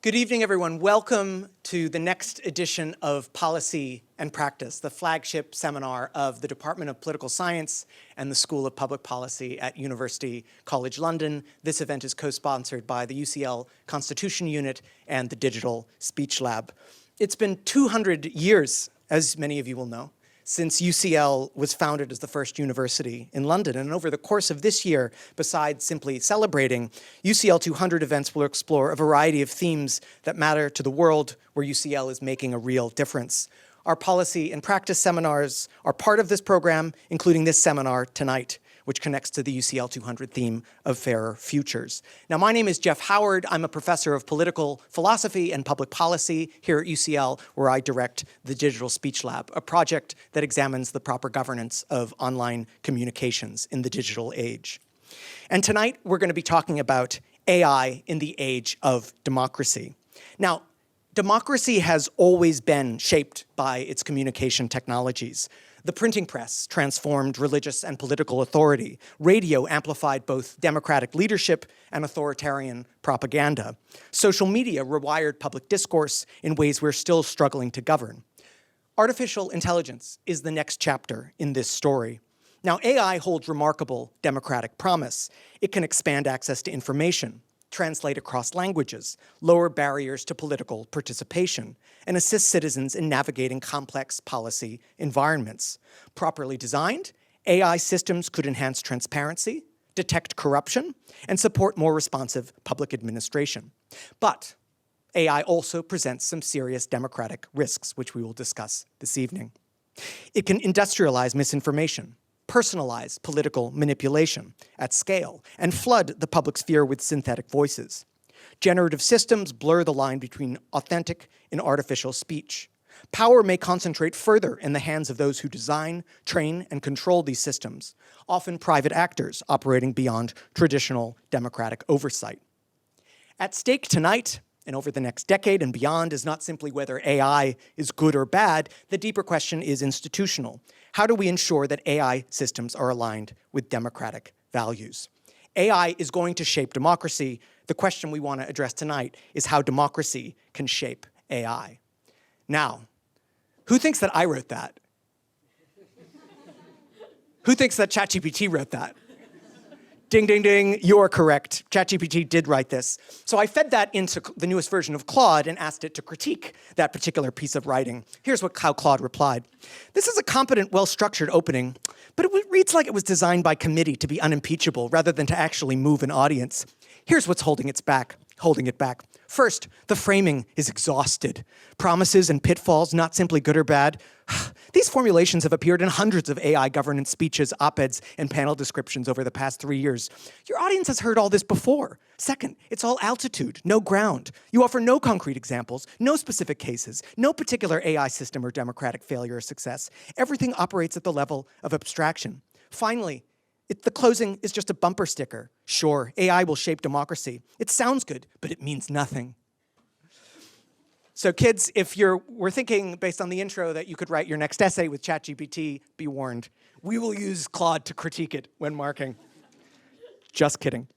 Good evening, everyone. Welcome to the next edition of Policy and Practice, the flagship seminar of the Department of Political Science and the School of Public Policy at University College London. This event is co-sponsored by the UCL Constitution Unit and the Digital Speech Lab. It's been 200 years, as many of you will know, since UCL was founded as the first university in London. And over the course of this year, besides simply celebrating, UCL 200 events will explore a variety of themes that matter to the world where UCL is making a real difference. Our policy and practice seminars are part of this program, including this seminar tonight, which connects to the UCL 200 theme of fairer futures. Now, my name is Jeff Howard. I'm a professor of political philosophy and public policy here at UCL, where I direct the Digital Speech Lab, a project that examines the proper governance of online communications in the digital age. And tonight, we're going to be talking about AI in the age of democracy. Now, democracy has always been shaped by its communication technologies. The printing press transformed religious and political authority. Radio amplified both democratic leadership and authoritarian propaganda. Social media rewired public discourse in ways we're still struggling to govern. Artificial intelligence is the next chapter in this story. Now, AI holds remarkable democratic promise. It can expand access to information, translate across languages, lower barriers to political participation, and assist citizens in navigating complex policy environments. Properly designed, AI systems could enhance transparency, detect corruption, and support more responsive public administration. But AI also presents some serious democratic risks, which we will discuss this evening. It can industrialize misinformation, personalize political manipulation at scale, and flood the public sphere with synthetic voices. Generative systems blur the line between authentic and artificial speech. Power may concentrate further in the hands of those who design, train, and control these systems, often private actors operating beyond traditional democratic oversight. At stake tonight, and over the next decade and beyond, is not simply whether AI is good or bad. The deeper question is institutional. How do we ensure that AI systems are aligned with democratic values? AI is going to shape democracy. The question we want to address tonight is how democracy can shape AI. Now, who thinks that I wrote that? Who thinks that ChatGPT wrote that? Ding, ding, ding, you're correct. ChatGPT did write this. So I fed that into the newest version of Claude and asked it to critique that particular piece of writing. Here's how Claude replied. This is a competent, well-structured opening, but it reads like it was designed by committee to be unimpeachable rather than to actually move an audience. Here's what's holding it back. First, the framing is exhausted. Promises and pitfalls, not simply good or bad. These formulations have appeared in hundreds of AI governance speeches, op-eds, and panel descriptions over the past 3 years. Your audience has heard all this before. Second, it's all altitude, no ground. You offer no concrete examples, no specific cases, no particular AI system or democratic failure or success. Everything operates at the level of abstraction. Finally, the closing is just a bumper sticker. Sure, AI will shape democracy. It sounds good, but it means nothing. So kids, if we're thinking based on the intro that you could write your next essay with ChatGPT, be warned. We will use Claude to critique it when marking. Just kidding.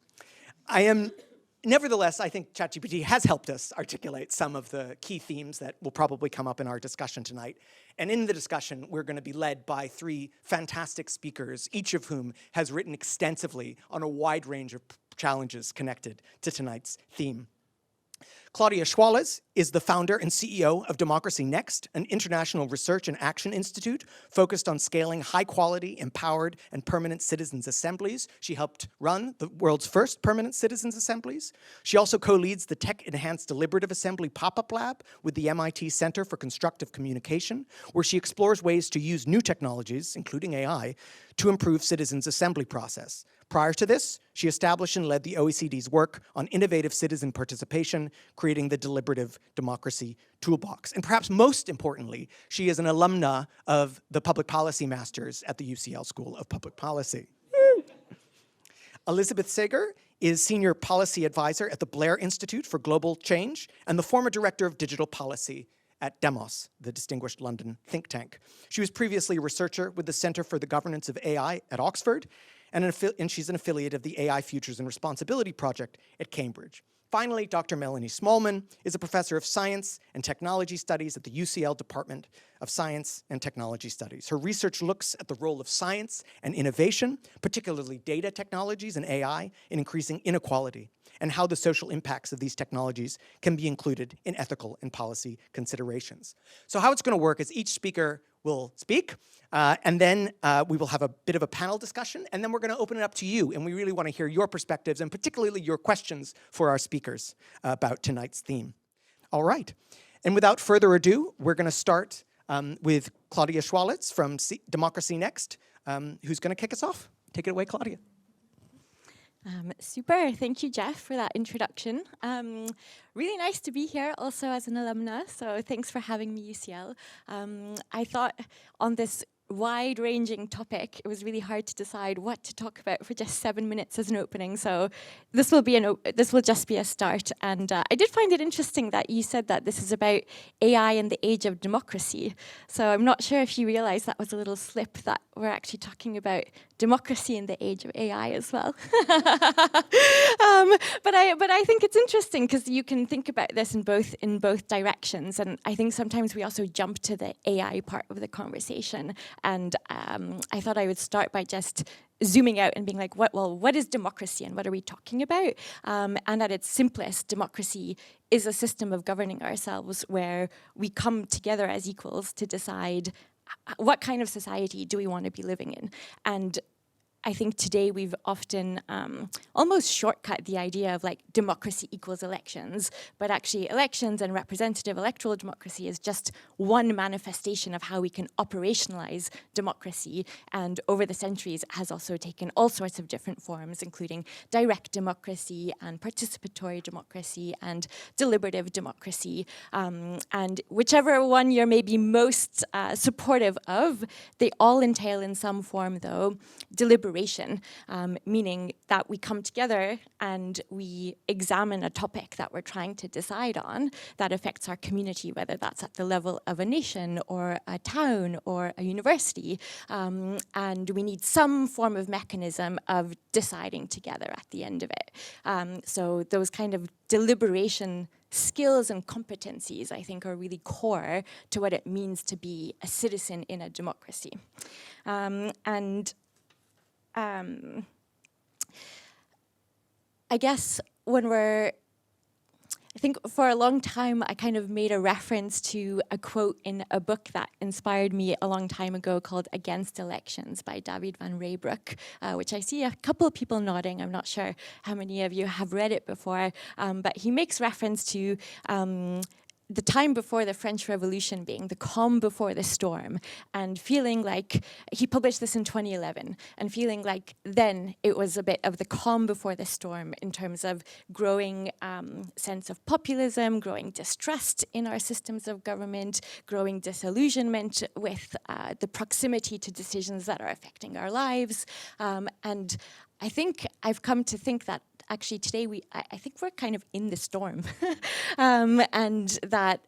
Nevertheless, I think ChatGPT has helped us articulate some of the key themes that will probably come up in our discussion tonight. And in the discussion, we're going to be led by 3 fantastic speakers, each of whom has written extensively on a wide range of challenges connected to tonight's theme. Claudia Chwalisz is the founder and CEO of Democracy Next, an international research and action institute focused on scaling high-quality, empowered, and permanent citizens' assemblies. She helped run the world's first permanent citizens' assemblies. She also co-leads the Tech-Enhanced Deliberative Assembly pop-up lab with the MIT Center for Constructive Communication, where she explores ways to use new technologies, including AI, to improve citizens' assembly process. Prior to this, she established and led the OECD's work on innovative citizen participation, creating the Deliberative Democracy Toolbox. And perhaps most importantly, she is an alumna of the Public Policy Masters at the UCL School of Public Policy. Elizabeth Sager is Senior Policy Advisor at the Blair Institute for Global Change and the former Director of Digital Policy at Demos, the distinguished London think tank. She was previously a researcher with the Center for the Governance of AI at Oxford, and she's an affiliate of the AI Futures and Responsibility Project at Cambridge. finally, Dr. Melanie Smallman is a professor of science and technology studies at the UCL Department of Science and Technology Studies. Her research looks at the role of science and innovation, particularly data technologies and AI, in increasing inequality, and how the social impacts of these technologies can be included in ethical and policy considerations. So how it's going to work is each speaker will speak, and then we will have a bit of a panel discussion, and then we're going to open it up to you, and we really want to hear your perspectives and particularly your questions for our speakers about tonight's theme. All right, and without further ado, we're going to start with Claudia Chwalisz from Democracy Next, who's going to kick us off. Take it away, Claudia. Super, thank you, Jeff, for that introduction. Really nice to be here also as an alumna, so thanks for having me, UCL. I thought on this wide-ranging topic, it was really hard to decide what to talk about for just 7 minutes as an opening. So this will just be a start. And I did find it interesting that you said that this is about AI in the age of democracy. So I'm not sure if you realize that was a little slip, that we're actually talking about democracy in the age of AI as well. But I think it's interesting because you can think about this in both directions. And I think sometimes we also jump to the AI part of the conversation. And I thought I would start by just zooming out and being like, what is democracy and what are we talking about? And at its simplest, democracy is a system of governing ourselves where we come together as equals to decide what kind of society do we want to be living in. And I think today we've often almost shortcut the idea of like democracy equals elections, but actually elections and representative electoral democracy is just one manifestation of how we can operationalize democracy. And over the centuries, it has also taken all sorts of different forms, including direct democracy and participatory democracy and deliberative democracy. And whichever one you're maybe most supportive of, they all entail in some form, though, deliberation, meaning that we come together and we examine a topic that we're trying to decide on that affects our community, whether that's at the level of a nation or a town or a university. And we need some form of mechanism of deciding together at the end of it. So those kind of deliberation skills and competencies, I think, are really core to what it means to be a citizen in a democracy. I guess I think for a long time, I kind of made a reference to a quote in a book that inspired me a long time ago called Against Elections by David van Reybrouck, which I see a couple of people nodding. I'm not sure how many of you have read it before, but he makes reference to the time before the French Revolution being the calm before the storm, and feeling like, he published this in 2011, and feeling like then it was a bit of the calm before the storm in terms of growing sense of populism, growing distrust in our systems of government, growing disillusionment with the proximity to decisions that are affecting our lives. And I think I've come to think that actually today I think we're kind of in the storm, and that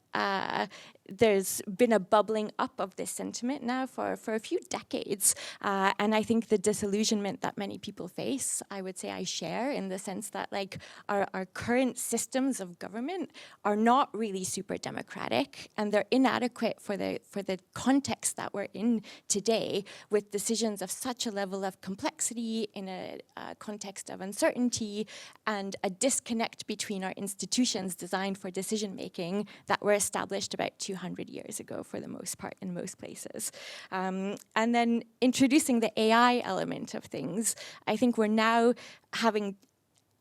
there's been a bubbling up of this sentiment now for a few decades. And I think the disillusionment that many people face, I would say I share, in the sense that like our current systems of government are not really super democratic, and they're inadequate for the context that we're in today, with decisions of such a level of complexity in a context of uncertainty, and a disconnect between our institutions designed for decision making that were established about 200 years ago for the most part in most places. And then introducing the AI element of things, I think we're now having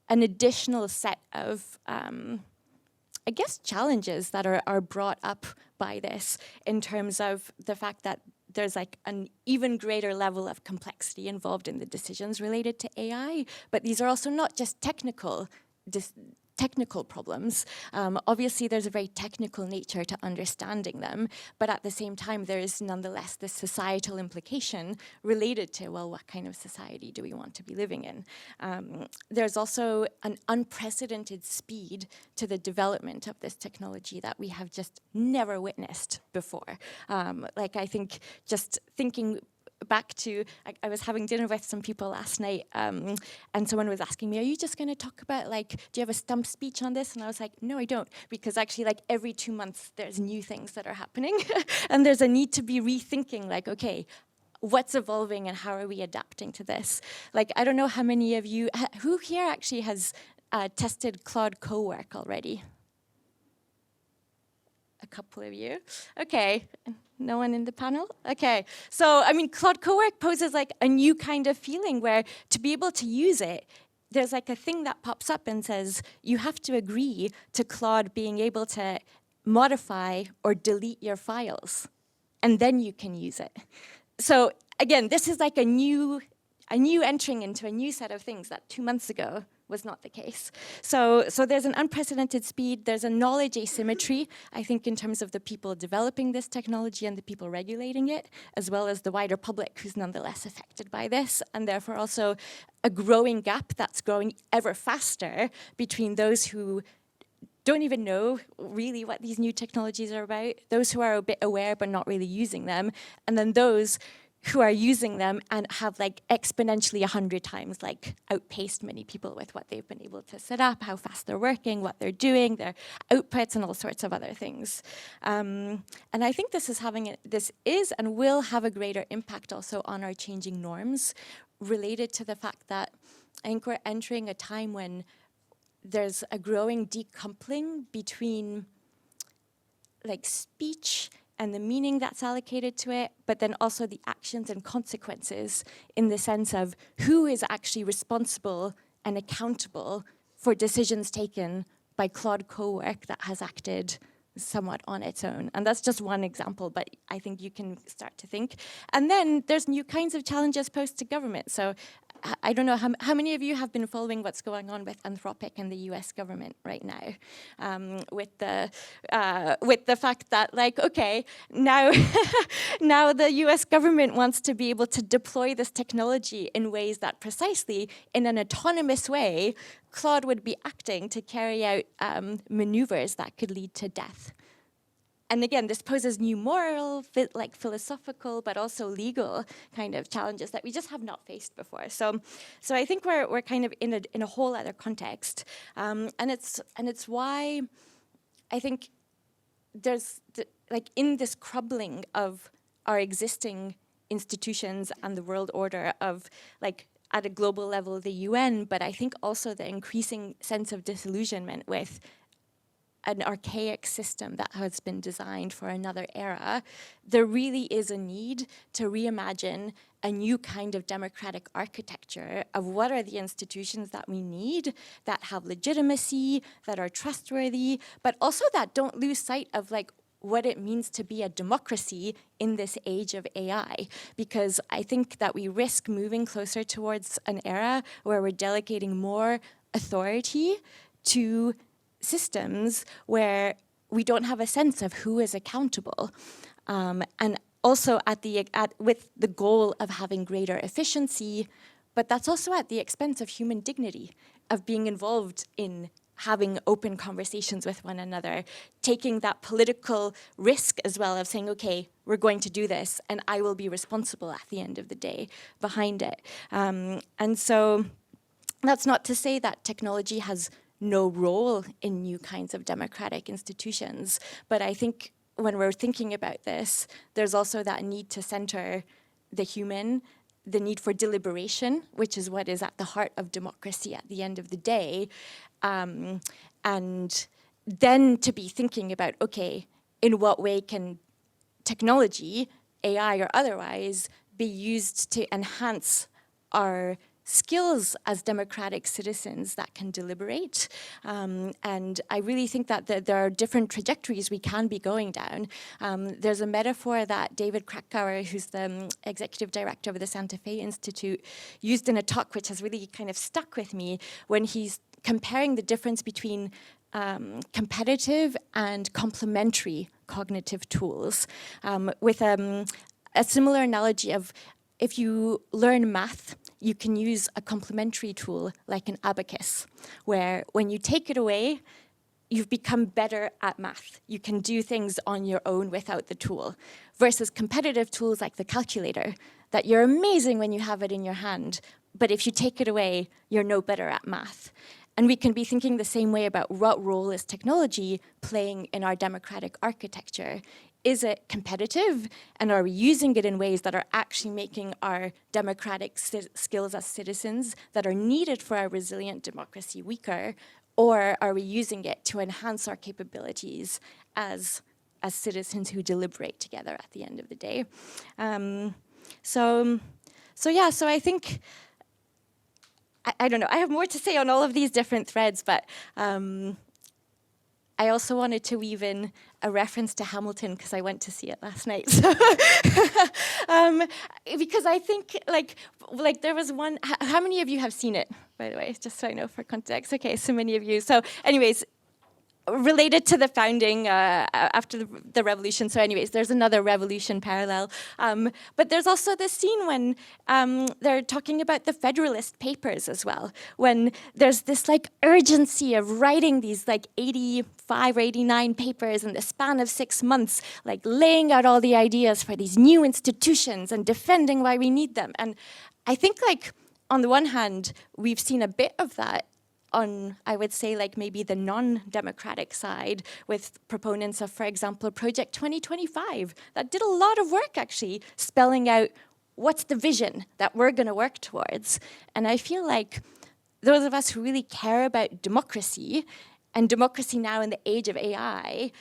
an additional set of I guess challenges that are brought up by this, in terms of the fact that there's like an even greater level of complexity involved in the decisions related to AI, but these are also not just technical problems. Obviously, there's a very technical nature to understanding them, but at the same time, there is nonetheless this societal implication related to, well, what kind of society do we want to be living in? There's also an unprecedented speed to the development of this technology that we have just never witnessed before. Like, I think just thinking back to, I was having dinner with some people last night, and someone was asking me, are you just going to talk about, like, do you have a stump speech on this? And I was like, no, I don't, because actually, like, every 2 months, there's new things that are happening, and there's a need to be rethinking, like, okay, what's evolving and how are we adapting to this? Like, I don't know how many of you, who here actually has tested Claude Cowork already? A couple of you. Okay, no one in the panel? Okay, so I mean, Claude Cowork poses like a new kind of feeling where to be able to use it, there's like a thing that pops up and says, you have to agree to Claude being able to modify or delete your files, and then you can use it. So again, this is like a new entering into a new set of things that 2 months ago was not the case. So there's an unprecedented speed, there's a knowledge asymmetry, I think, in terms of the people developing this technology and the people regulating it, as well as the wider public who's nonetheless affected by this, and therefore also a growing gap that's growing ever faster between those who don't even know really what these new technologies are about, those who are a bit aware but not really using them, and then those who are using them and have like exponentially 100 times like outpaced many people with what they've been able to set up, how fast they're working, what they're doing, their outputs, and all sorts of other things. And I think this is and will have a greater impact also on our changing norms, related to the fact that I think we're entering a time when there's a growing decoupling between like speech and the meaning that's allocated to it, but then also the actions and consequences, in the sense of who is actually responsible and accountable for decisions taken by Claude Cowork that has acted somewhat on its own. And that's just one example, but I think you can start to think. And then there's new kinds of challenges posed to government. So I don't know how many of you have been following what's going on with Anthropic and the US government right now, with the fact that, like, okay, now now the US government wants to be able to deploy this technology in ways that precisely, in an autonomous way, Claude would be acting to carry out maneuvers that could lead to death. And again, this poses new moral, philosophical, but also legal kind of challenges that we just have not faced before. So I think we're kind of in a whole other context, and it's why I think there's like in this crumbling of our existing institutions and the world order of like at a global level the UN, but I think also the increasing sense of disillusionment with an archaic system that has been designed for another era, there really is a need to reimagine a new kind of democratic architecture of what are the institutions that we need, that have legitimacy, that are trustworthy, but also that don't lose sight of like what it means to be a democracy in this age of AI. Because I think that we risk moving closer towards an era where we're delegating more authority to systems where we don't have a sense of who is accountable, and also with the goal of having greater efficiency, but that's also at the expense of human dignity, of being involved in having open conversations with one another, taking that political risk as well of saying, okay, we're going to do this, and I will be responsible at the end of the day behind it. And so that's not to say that technology has no role in new kinds of democratic institutions. But I think when we're thinking about this, there's also that need to center the human, the need for deliberation, which is what is at the heart of democracy at the end of the day. And then to be thinking about, okay, in what way can technology, AI or otherwise, be used to enhance our skills as democratic citizens that can deliberate. And I really think that there are different trajectories we can be going down. There's a metaphor that David Krakauer, who's the executive director of the Santa Fe Institute, used in a talk which has really kind of stuck with me when he's comparing the difference between competitive and complementary cognitive tools, with a similar analogy of if you learn math, you can use a complementary tool like an abacus, where when you take it away, you've become better at math. You can do things on your own without the tool, versus competitive tools like the calculator, that you're amazing when you have it in your hand, but if you take it away, you're no better at math. And we can be thinking the same way about what role is technology playing in our democratic architecture. Is it competitive? And are we using it in ways that are actually making our democratic skills as citizens that are needed for our resilient democracy weaker? Or are we using it to enhance our capabilities as citizens who deliberate together at the end of the day? So I think, I don't know, I have more to say on all of these different threads, but I also wanted to weave in a reference to Hamilton because I went to see it last night. So because I think like there was one, how many of you have seen it, by the way, just so I know for context? Okay, so many of you. So anyways, related to the founding after the revolution. So anyways, there's another revolution parallel. But there's also this scene when they're talking about the Federalist Papers as well, when there's this like urgency of writing these like 85 or 89 papers in the span of 6 months, like laying out all the ideas for these new institutions and defending why we need them. And I think like on the one hand, we've seen a bit of that on, I would say, like maybe the non-democratic side with proponents of, for example, Project 2025 that did a lot of work actually spelling out what's the vision that we're going to work towards. And I feel like those of us who really care about democracy and democracy now in the age of AI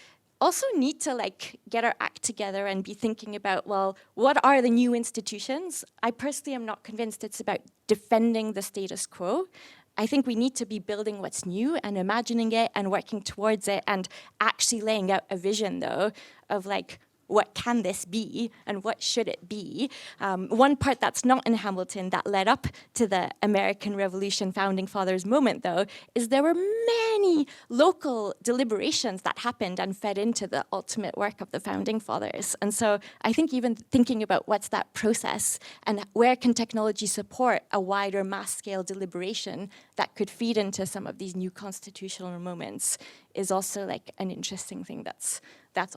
also need to like get our act together and be thinking about, well, what are the new institutions? I personally am not convinced it's about defending the status quo. I think we need to be building what's new and imagining it and working towards it and actually laying out a vision, though, of like, what can this be and what should it be? One part that's not in Hamilton that led up to the American Revolution Founding Fathers moment, though, is there were many local deliberations that happened and fed into the ultimate work of the Founding Fathers. And so I think even thinking about what's that process and where can technology support a wider mass-scale deliberation that could feed into some of these new constitutional moments is also like an interesting thing that's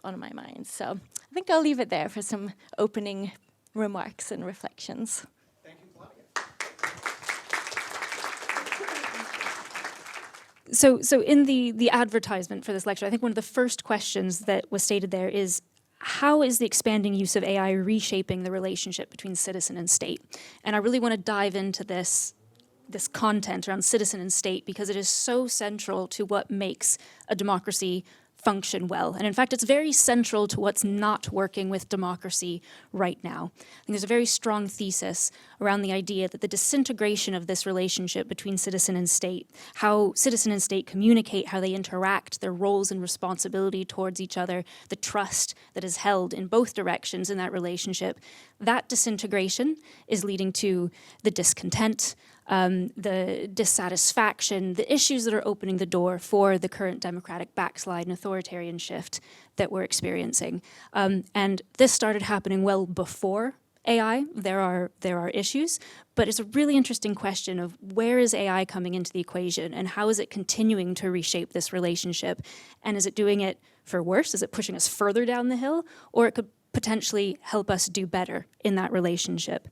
on my mind. So I think I'll leave it there for some opening remarks and reflections. Thank you, Claudia. So in the advertisement for this lecture, I think one of the first questions that was stated there is, how is the expanding use of AI reshaping the relationship between citizen and state? And I really want to dive into this content around citizen and state because it is so central to what makes a democracy function well. And in fact, it's very central to what's not working with democracy right now. I think there's a very strong thesis around the idea that the disintegration of this relationship between citizen and state, how citizen and state communicate, how they interact, their roles and responsibility towards each other, the trust that is held in both directions in that relationship, that disintegration is leading to the discontent, the dissatisfaction, the issues that are opening the door for the current democratic backslide and authoritarian shift that we're experiencing. And this started happening well before AI. There are issues, but it's a really interesting question of where is AI coming into the equation and how is it continuing to reshape this relationship? And is it doing it for worse? Is it pushing us further down the hill? Or it could potentially help us do better in that relationship.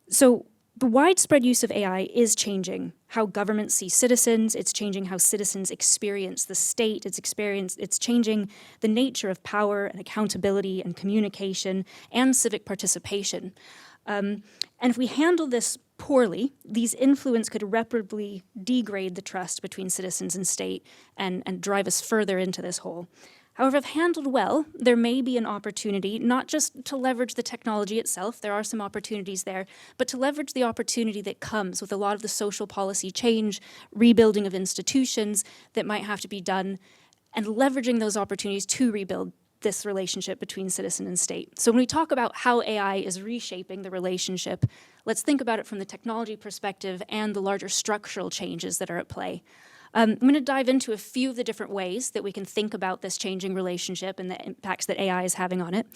So the widespread use of AI is changing how governments see citizens, it's changing how citizens experience the state, it's changing the nature of power and accountability and communication and civic participation. And if we handle this poorly, these influence could irreparably degrade the trust between citizens and state and drive us further into this hole. However, if handled well, there may be an opportunity not just to leverage the technology itself, there are some opportunities there, but to leverage the opportunity that comes with a lot of the social policy change, rebuilding of institutions that might have to be done, and leveraging those opportunities to rebuild this relationship between citizen and state. So when we talk about how AI is reshaping the relationship, let's think about it from the technology perspective and the larger structural changes that are at play. I'm going to dive into a few of the different ways that we can think about this changing relationship and the impacts that AI is having on it.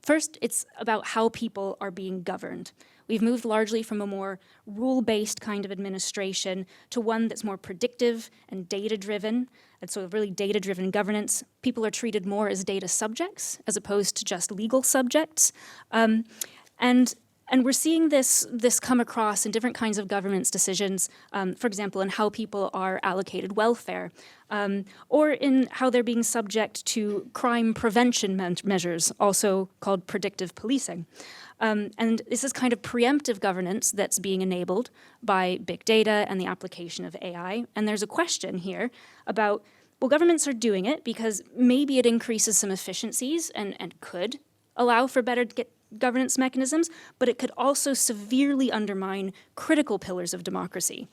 First, it's about how people are being governed. We've moved largely from a more rule-based kind of administration to one that's more predictive and data-driven, and so really data-driven governance. People are treated more as data subjects as opposed to just legal subjects. And we're seeing this come across in different kinds of governance decisions, for example, in how people are allocated welfare, or in how they're being subject to crime prevention measures, also called predictive policing. And this is kind of preemptive governance that's being enabled by big data and the application of AI. And there's a question here about, well, governments are doing it because maybe it increases some efficiencies and could allow for better governance mechanisms, but it could also severely undermine critical pillars of democracy,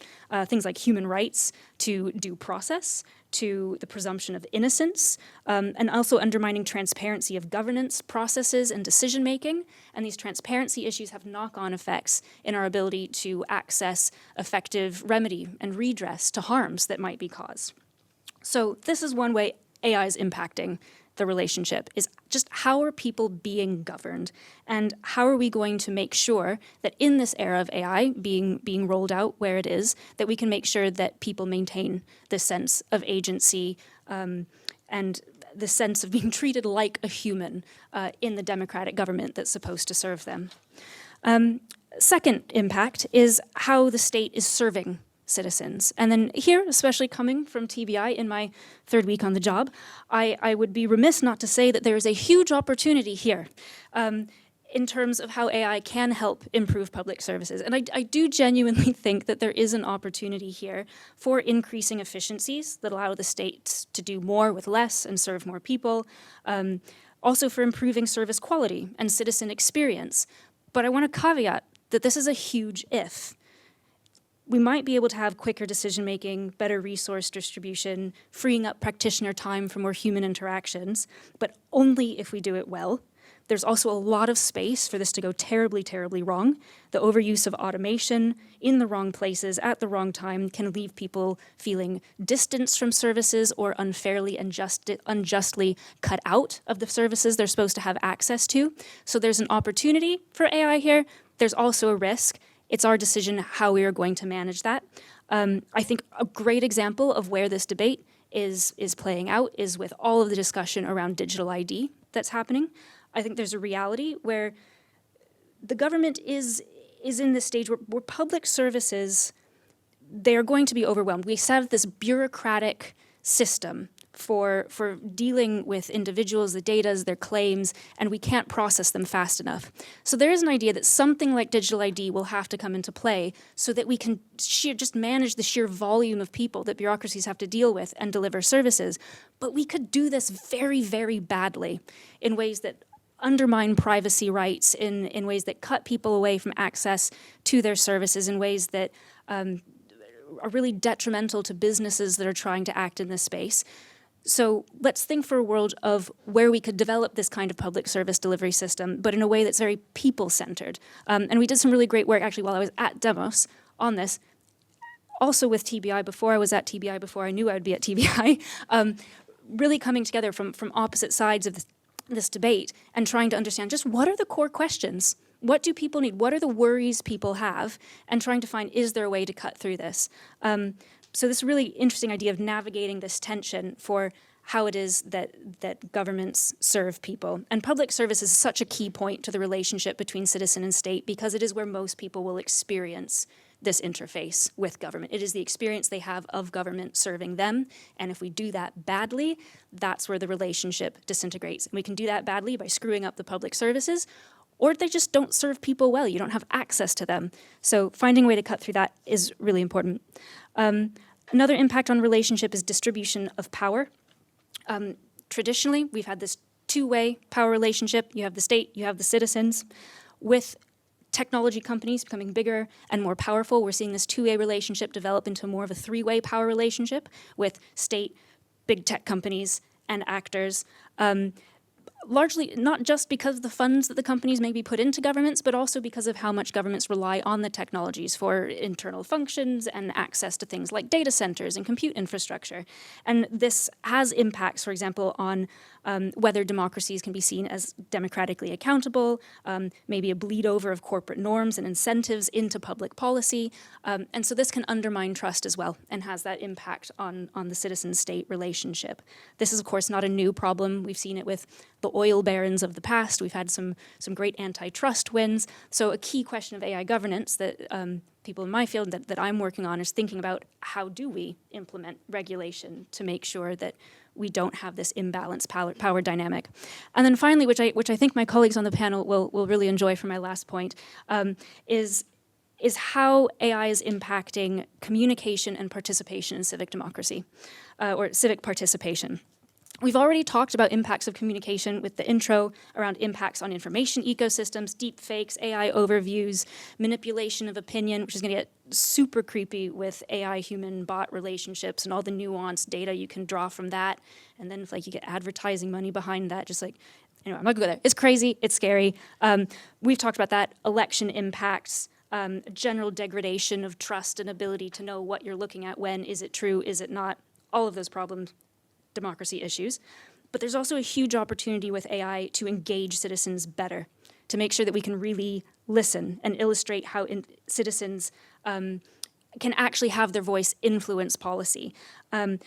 things like human rights to due process, to the presumption of innocence, and also undermining transparency of governance processes and decision-making. And these transparency issues have knock-on effects in our ability to access effective remedy and redress to harms that might be caused. So this is one way AI is impacting the relationship, is just how are people being governed, and how are we going to make sure that in this era of AI being rolled out where it is, that we can make sure that people maintain this sense of agency and the sense of being treated like a human in the democratic government that's supposed to serve them. Second impact is how the state is serving citizens. And then here, especially coming from TBI in my third week on the job, I would be remiss not to say that there is a huge opportunity here in terms of how AI can help improve public services. And I do genuinely think that there is an opportunity here for increasing efficiencies that allow the state to do more with less and serve more people, also for improving service quality and citizen experience. But I want to caveat that this is a huge if. We might be able to have quicker decision-making, better resource distribution, freeing up practitioner time for more human interactions, but only if we do it well. There's also a lot of space for this to go terribly, terribly wrong. The overuse of automation in the wrong places at the wrong time can leave people feeling distanced from services or unfairly and unjustly cut out of the services they're supposed to have access to. So there's an opportunity for AI here. There's also a risk. It's our decision how we are going to manage that. I think a great example of where this debate is playing out is with all of the discussion around digital ID that's happening. I think there's a reality where the government is in this stage where public services, they're going to be overwhelmed. We have this bureaucratic system for dealing with individuals, the data, their claims, and we can't process them fast enough. So there is an idea that something like digital ID will have to come into play so that we can just manage the sheer volume of people that bureaucracies have to deal with and deliver services. But we could do this very, very badly in ways that undermine privacy rights, in ways that cut people away from access to their services, in ways that are really detrimental to businesses that are trying to act in this space. So let's think for a world of where we could develop this kind of public service delivery system, but in a way that's very people-centered. And we did some really great work, actually, while I was at Demos on this, also with TBI, before I was at TBI, before I knew I would be at TBI, really coming together from opposite sides of this debate and trying to understand just what are the core questions? What do people need? What are the worries people have? And trying to find, is there a way to cut through this? So this really interesting idea of navigating this tension for how it is that governments serve people. And public service is such a key point to the relationship between citizen and state because it is where most people will experience this interface with government. It is the experience they have of government serving them. And if we do that badly, that's where the relationship disintegrates. And we can do that badly by screwing up the public services, or they just don't serve people well. You don't have access to them. So finding a way to cut through that is really important. Another impact on relationship is distribution of power. Traditionally, we've had this two-way power relationship. You have the state, you have the citizens. With technology companies becoming bigger and more powerful, we're seeing this two-way relationship develop into more of a three-way power relationship with state, big tech companies, and actors. largely not just because of the funds that the companies maybe put into governments, but also because of how much governments rely on the technologies for internal functions and access to things like data centers and compute infrastructure. And this has impacts, for example, on whether democracies can be seen as democratically accountable, maybe a bleed over of corporate norms and incentives into public policy. And so this can undermine trust as well and has that impact on the citizen-state relationship. This is, of course, not a new problem. We've seen it with the oil barons of the past. We've had some great antitrust wins. So a key question of AI governance that people in my field that I'm working on is thinking about how do we implement regulation to make sure that we don't have this imbalanced power dynamic. And then finally, which I think my colleagues on the panel will really enjoy for my last point, is how AI is impacting communication and participation in civic democracy, or civic participation. We've already talked about impacts of communication with the intro around impacts on information ecosystems, deepfakes, AI overviews, manipulation of opinion, which is going to get super creepy with AI-human-bot relationships and all the nuanced data you can draw from that. And then if you get advertising money behind that, just anyway, I'm not going to go there. It's crazy. It's scary. We've talked about that. Election impacts, general degradation of trust and ability to know what you're looking at when. Is it true? Is it not? All of those problems. Democracy issues, but there's also a huge opportunity with AI to engage citizens better, to make sure that we can really listen and illustrate how citizens can actually have their voice influence policy.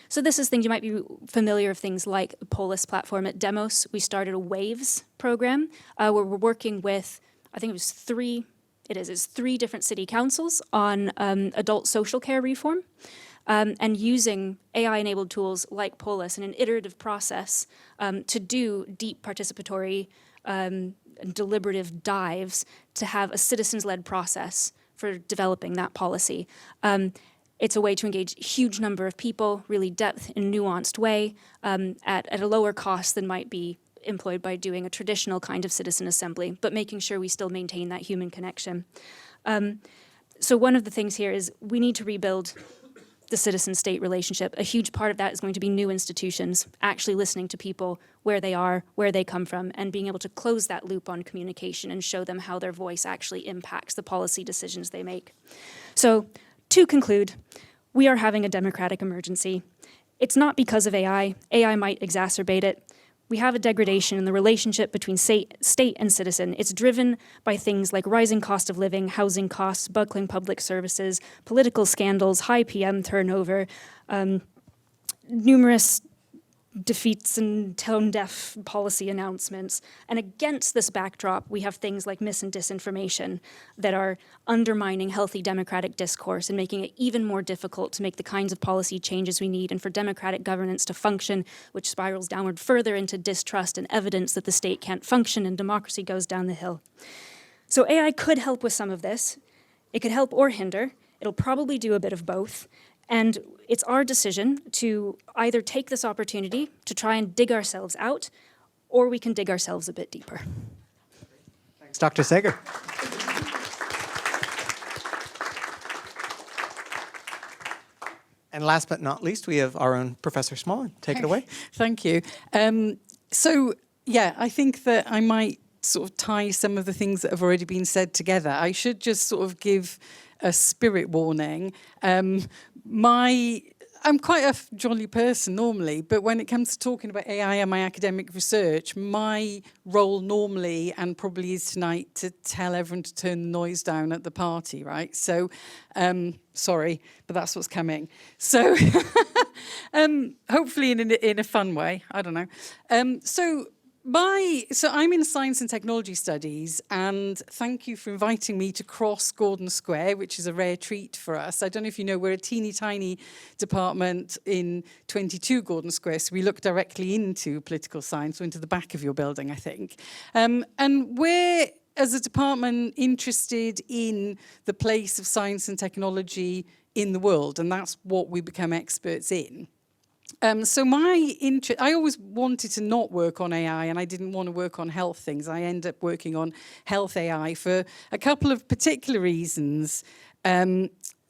So this is things you might be familiar of, things like the Polis platform at Demos. We started a WAVES program where we're working with, I think it's three different city councils on adult social care reform. And using AI-enabled tools like Polis in an iterative process to do deep participatory and deliberative dives to have a citizens-led process for developing that policy. It's a way to engage a huge number of people, really depth in a nuanced way, at a lower cost than might be employed by doing a traditional kind of citizen assembly, but making sure we still maintain that human connection. So one of the things here is we need to rebuild the citizen-state relationship. A huge part of that is going to be new institutions, actually listening to people where they are, where they come from, and being able to close that loop on communication and show them how their voice actually impacts the policy decisions they make. So, to conclude, we are having a democratic emergency. It's not because of AI. AI might exacerbate it. We have a degradation in the relationship between state and citizen. It's driven by things like rising cost of living, housing costs, buckling public services, political scandals, high PM turnover, numerous defeats and tone-deaf policy announcements. And against this backdrop, we have things like mis and disinformation that are undermining healthy democratic discourse and making it even more difficult to make the kinds of policy changes we need and for democratic governance to function, which spirals downward further into distrust and evidence that the state can't function and democracy goes down the hill. So AI could help with some of this. It could help or hinder. It'll probably do a bit of both. And it's our decision to either take this opportunity to try and dig ourselves out, or we can dig ourselves a bit deeper. Thanks, Dr. Sager. And last but not least, we have our own Professor Smallin. Take it away. Thank you. I think that I might sort of tie some of the things that have already been said together. I should just sort of give a spirit warning. I'm quite a jolly person normally, but when it comes to talking about AI and my academic research, my role normally, and probably is tonight, to tell everyone to turn the noise down at the party, right? So, sorry, but that's what's coming. So, hopefully in a fun way, I don't know. So I'm in Science and Technology Studies, and thank you for inviting me to cross Gordon Square, which is a rare treat for us. I don't know if you know, we're a teeny tiny department in 22 Gordon Square, so we look directly into political science, or into the back of your building, I think. And we're, as a department, interested in the place of science and technology in the world, and that's what we become experts in. So I always wanted to not work on AI, and I didn't want to work on health things. I ended up working on health AI for a couple of particular reasons.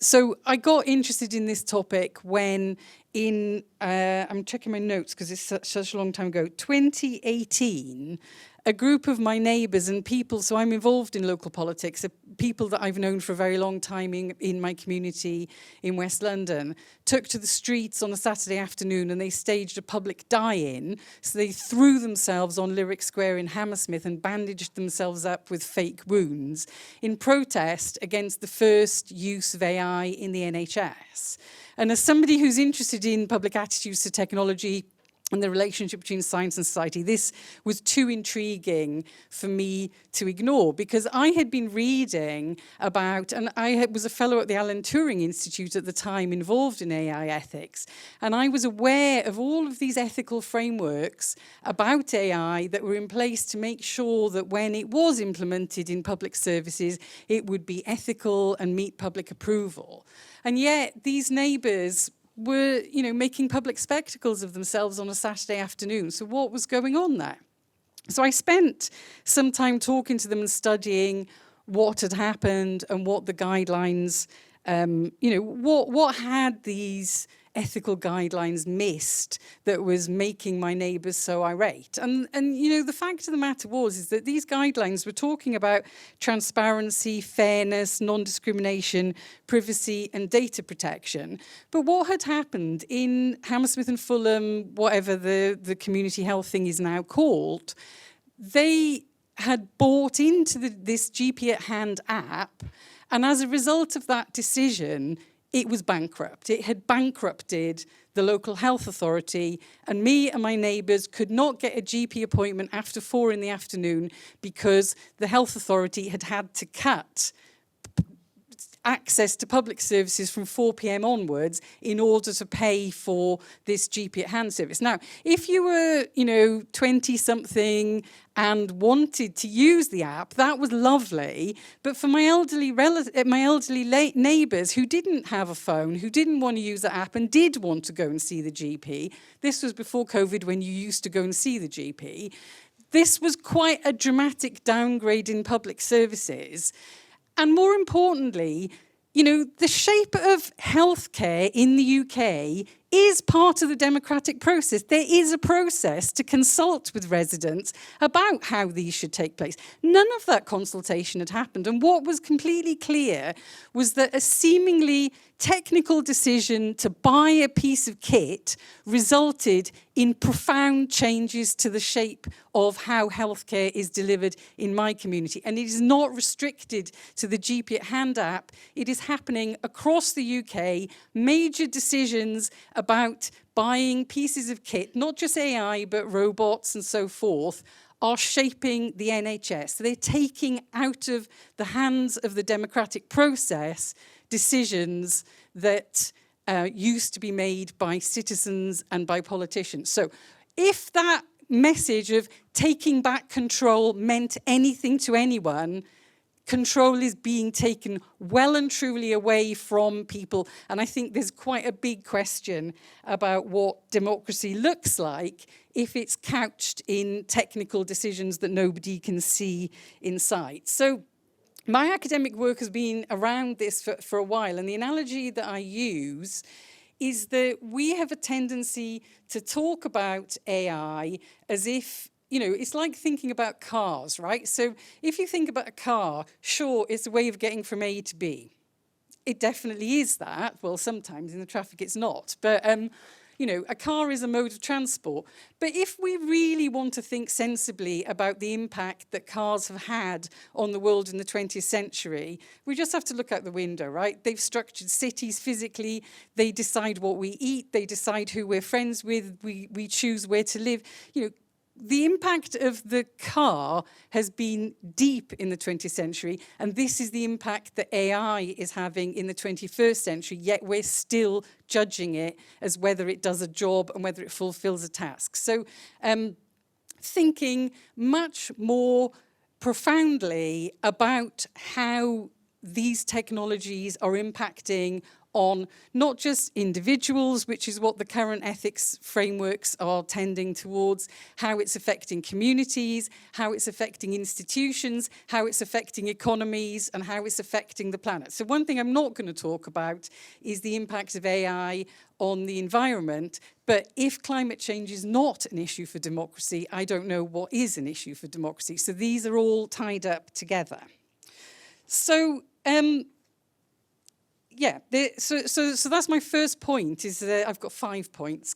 So I got interested in this topic when I'm checking my notes because it's such a long time ago, 2018, a group of my neighbours and people, so I'm involved in local politics, people that I've known for a very long time in my community in West London, took to the streets on a Saturday afternoon and they staged a public die-in. So they threw themselves on Lyric Square in Hammersmith and bandaged themselves up with fake wounds in protest against the first use of AI in the NHS. And as somebody who's interested in public attitudes to technology and the relationship between science and society, this was too intriguing for me to ignore, because I had been reading about, and I was a fellow at the Alan Turing Institute at the time involved in AI ethics, and I was aware of all of these ethical frameworks about AI that were in place to make sure that when it was implemented in public services, it would be ethical and meet public approval. And yet these neighbours were, making public spectacles of themselves on a Saturday afternoon. So what was going on there? So I spent some time talking to them and studying what had happened and what the guidelines, what had these ethical guidelines missed that was making my neighbours so irate. And the fact of the matter is that these guidelines were talking about transparency, fairness, non-discrimination, privacy and data protection. But what had happened in Hammersmith and Fulham, whatever the community health thing is now called, they had bought into this GP at Hand app, and as a result of that decision, it was bankrupt. It had bankrupted the local health authority, and me and my neighbours could not get a GP appointment after 4 in the afternoon because the health authority had had to cut access to public services from 4 p.m. onwards in order to pay for this GP at Hand service. Now, if you were, 20-something and wanted to use the app, that was lovely. But for my elderly neighbours who didn't have a phone, who didn't want to use the app and did want to go and see the GP, this was before COVID when you used to go and see the GP, this was quite a dramatic downgrade in public services. And more importantly, the shape of healthcare in the UK is part of the democratic process. There is a process to consult with residents about how these should take place. None of that consultation had happened. And what was completely clear was that a seemingly technical decision to buy a piece of kit resulted in profound changes to the shape of how healthcare is delivered in my community. And it is not restricted to the GP at Hand app. It is happening across the UK. Major decisions about buying pieces of kit, not just AI, but robots and so forth, are shaping the NHS. So they're taking out of the hands of the democratic process decisions that used to be made by citizens and by politicians. So if that message of taking back control meant anything to anyone, control is being taken well and truly away from people. And I think there's quite a big question about what democracy looks like if it's couched in technical decisions that nobody can see inside. So my academic work has been around this for a while, and the analogy that I use is that we have a tendency to talk about AI as if, it's like thinking about cars, right? So if you think about a car, sure, it's a way of getting from A to B. It definitely is that. Well, sometimes in the traffic it's not. But, a car is a mode of transport. But if we really want to think sensibly about the impact that cars have had on the world in the 20th century, we just have to look out the window, right? They've structured cities physically. They decide what we eat. They decide who we're friends with. We choose where to live. The impact of the car has been deep in the 20th century, and this is the impact that AI is having in the 21st century, yet we're still judging it as whether it does a job and whether it fulfills a task. So thinking much more profoundly about how these technologies are impacting on not just individuals, which is what the current ethics frameworks are tending towards, how it's affecting communities, how it's affecting institutions, how it's affecting economies, and how it's affecting the planet. So one thing I'm not going to talk about is the impact of AI on the environment, but if climate change is not an issue for democracy, I don't know what is an issue for democracy. So these are all tied up together. So, yeah, so that's my first point, is that I've got 5 points,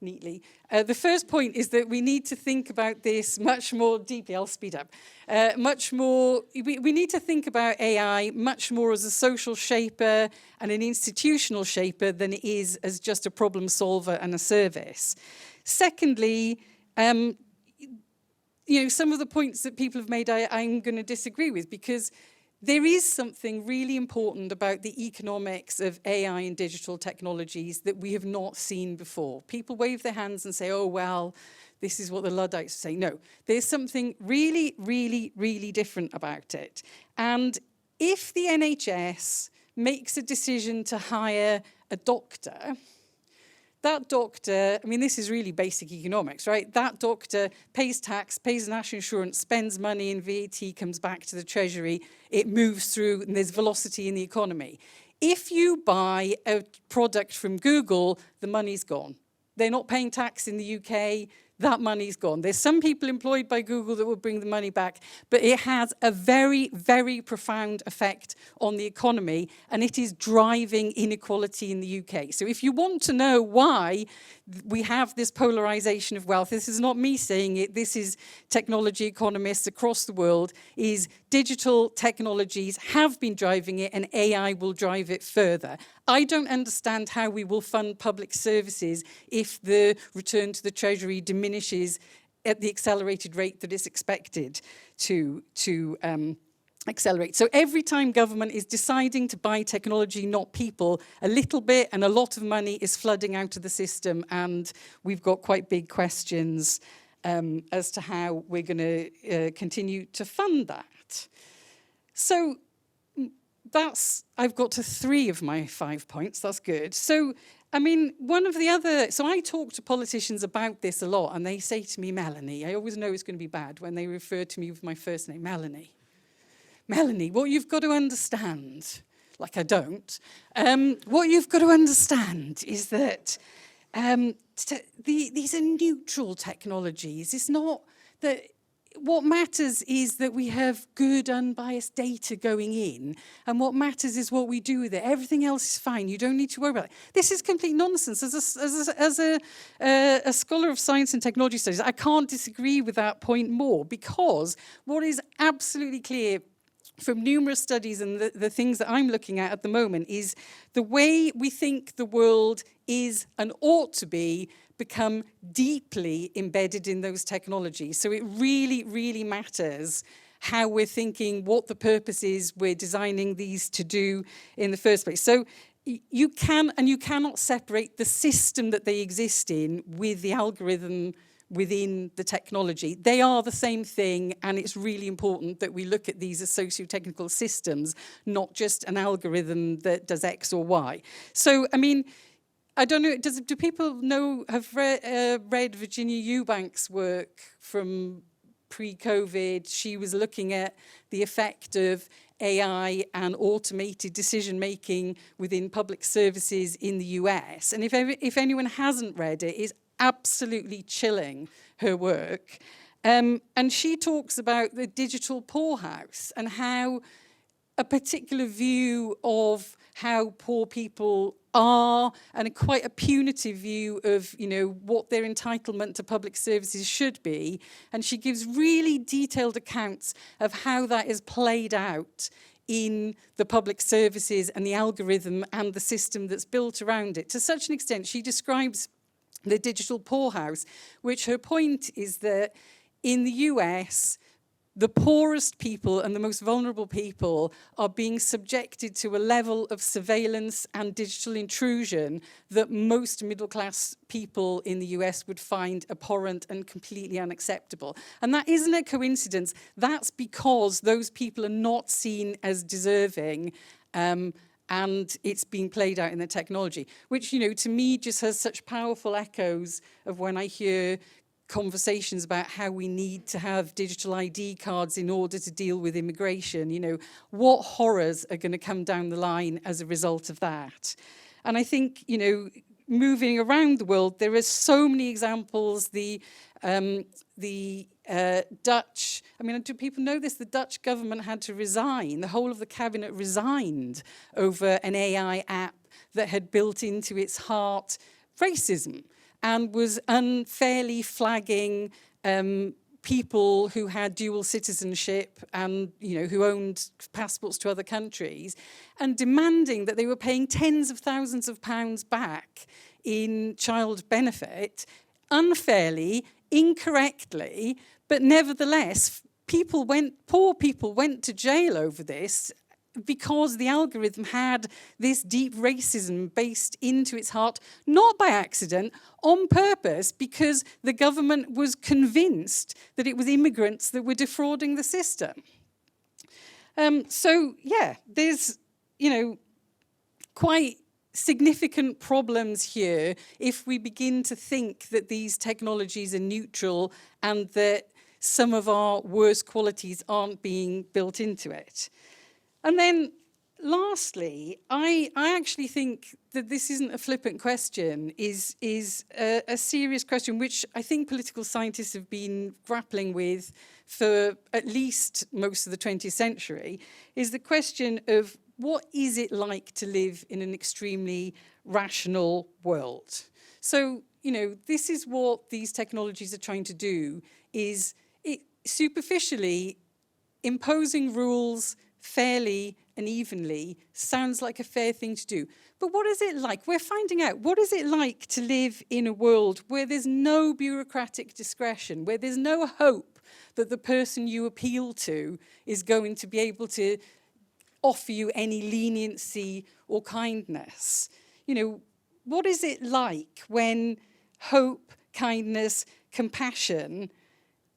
neatly. The first point is that we need to think about this much more deeply. I'll speed up. Much more, we need to think about AI much more as a social shaper and an institutional shaper than it is as just a problem solver and a service. Secondly, you know, some of the points that people have made I'm going to disagree with, because there is something really important about the economics of AI and digital technologies that we have not seen before. People wave their hands and say, oh, well, this is what the Luddites say. No, there's something really, really, really different about it. And if the NHS makes a decision to hire a doctor, that doctor, I mean, this is really basic economics, right? That doctor pays tax, pays national insurance, spends money in VAT, comes back to the Treasury, it moves through, and there's velocity in the economy. If you buy a product from Google, the money's gone. They're not paying tax in the UK, that money's gone. There's some people employed by Google that will bring the money back, but it has a very, very profound effect on the economy, and it is driving inequality in the UK. So if you want to know why we have this polarization of wealth, this is not me saying it, this is technology economists across the world, is digital technologies have been driving it, and AI will drive it further. I don't understand how we will fund public services if the return to the Treasury diminishes at the accelerated rate that is expected to accelerate. So every time government is deciding to buy technology, not people, a little bit and a lot of money is flooding out of the system, and we've got quite big questions as to how we're going to continue to fund that. So I've got to 3 of my 5 points, that's good. So, I mean, so I talk to politicians about this a lot, and they say to me, Melanie, I always know it's going to be bad when they refer to me with my first name, Melanie, what you've got to understand, like I don't, what you've got to understand is that these are neutral technologies. It's not that. What matters is that we have good, unbiased data going in, and what matters is what we do with it. Everything else is fine. You don't need to worry about it. This is complete nonsense. As a scholar of science and technology studies, I can't disagree with that point more, because what is absolutely clear from numerous studies and the things that I'm looking at the moment is the way we think the world is and ought to be become deeply embedded in those technologies. So it really, really matters how we're thinking, what the purpose is we're designing these to do in the first place. So you can and you cannot separate the system that they exist in with the algorithm within the technology. They are the same thing, and it's really important that we look at these as socio-technical systems, not just an algorithm that does X or Y. So, I mean, I don't know, do people have read Virginia Eubank's work from pre-COVID? She was looking at the effect of AI and automated decision-making within public services in the US. And if anyone hasn't read it, it's absolutely chilling, her work. And she talks about the digital poorhouse and how a particular view of how poor people are, and quite a punitive view of, you know, what their entitlement to public services should be. And she gives really detailed accounts of how that is played out in the public services and the algorithm and the system that's built around it. To such an extent, she describes the digital poorhouse, which her point is that in the US, the poorest people and the most vulnerable people are being subjected to a level of surveillance and digital intrusion that most middle-class people in the US would find abhorrent and completely unacceptable. And that isn't a coincidence. That's because those people are not seen as deserving and it's being played out in the technology, which, you know, to me just has such powerful echoes of when I hear conversations about how we need to have digital ID cards in order to deal with immigration. You know, what horrors are going to come down the line as a result of that? And I think, you know, moving around the world, there are so many examples. The Dutch, I mean, do people know this? The Dutch government had to resign. The whole of the cabinet resigned over an AI app that had built into its heart racism and was unfairly flagging people who had dual citizenship and, you know, who owned passports to other countries, and demanding that they were paying tens of thousands of pounds back in child benefit, unfairly, incorrectly, but nevertheless, poor people went to jail over this because the algorithm had this deep racism based into its heart, not by accident, on purpose, because the government was convinced that it was immigrants that were defrauding the system. So, yeah, there's, you know, quite significant problems here if we begin to think that these technologies are neutral and that some of our worst qualities aren't being built into it. And then lastly, I actually think that this isn't a flippant question, is a serious question, which I think political scientists have been grappling with for at least most of the 20th century, is the question of what is it like to live in an extremely rational world? So, you know, this is what these technologies are trying to do, is superficially imposing rules fairly and evenly sounds like a fair thing to do. But what is it like? We're finding out, what is it like to live in a world where there's no bureaucratic discretion, where there's no hope that the person you appeal to is going to be able to offer you any leniency or kindness? You know, what is it like when hope, kindness, compassion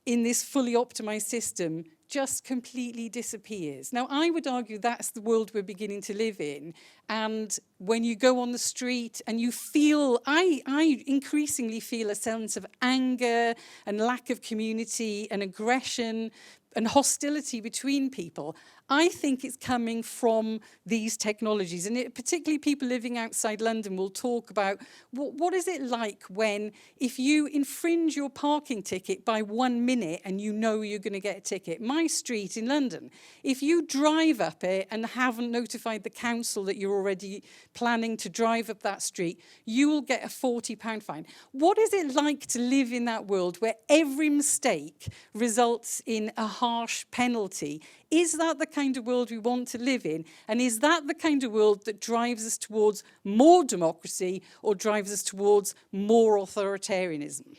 in this fully optimized system just completely disappears? Now, I would argue that's the world we're beginning to live in. And when you go on the street and you feel, I increasingly feel a sense of anger and lack of community and aggression and hostility between people. I think it's coming from these technologies. And particularly people living outside London will talk about what is it like when, if you infringe your parking ticket by 1 minute and you know you're going to get a ticket. My street in London, if you drive up it and haven't notified the council that you're already planning to drive up that street, you will get a £40 fine. What is it like to live in that world where every mistake results in a harsh penalty? Is that the kind of world we want to live in? And is that the kind of world that drives us towards more democracy or drives us towards more authoritarianism?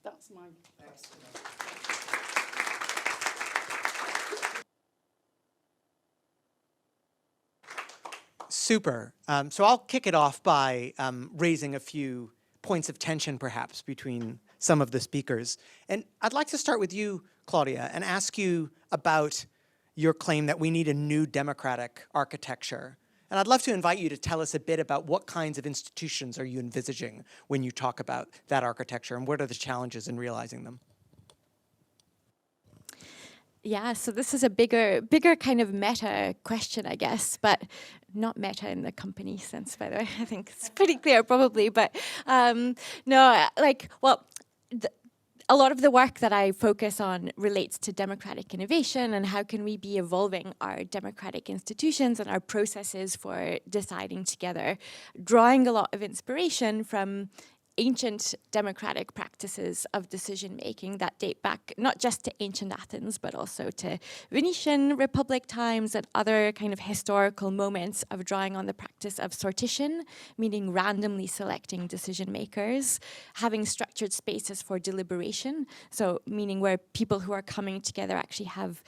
That's my question. Super. So I'll kick it off by raising a few points of tension, perhaps, between some of the speakers. And I'd like to start with you, Claudia, and ask you about your claim that we need a new democratic architecture. And I'd love to invite you to tell us a bit about what kinds of institutions are you envisaging when you talk about that architecture, and what are the challenges in realizing them? Yeah, so this is a bigger kind of meta question, I guess, but not meta in the company sense, by the way. I think it's pretty clear, probably. But no, like, well, a lot of the work that I focus on relates to democratic innovation and how can we be evolving our democratic institutions and our processes for deciding together, drawing a lot of inspiration from ancient democratic practices of decision-making that date back not just to ancient Athens, but also to Venetian Republic times and other kind of historical moments of drawing on the practice of sortition, meaning randomly selecting decision-makers, having structured spaces for deliberation, so meaning where people who are coming together actually have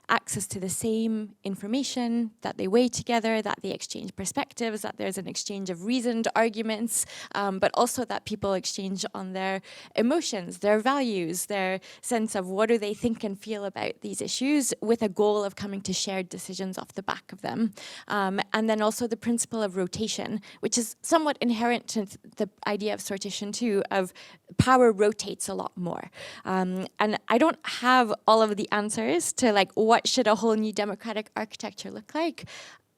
access to the same information, that they weigh together, that they exchange perspectives, that there's an exchange of reasoned arguments, but also that people exchange on their emotions, their values, their sense of what do they think and feel about these issues, with a goal of coming to shared decisions off the back of them. And then also the principle of rotation, which is somewhat inherent to the idea of sortition too, of power rotates a lot more. And I don't have all of the answers to like what should a whole new democratic architecture look like.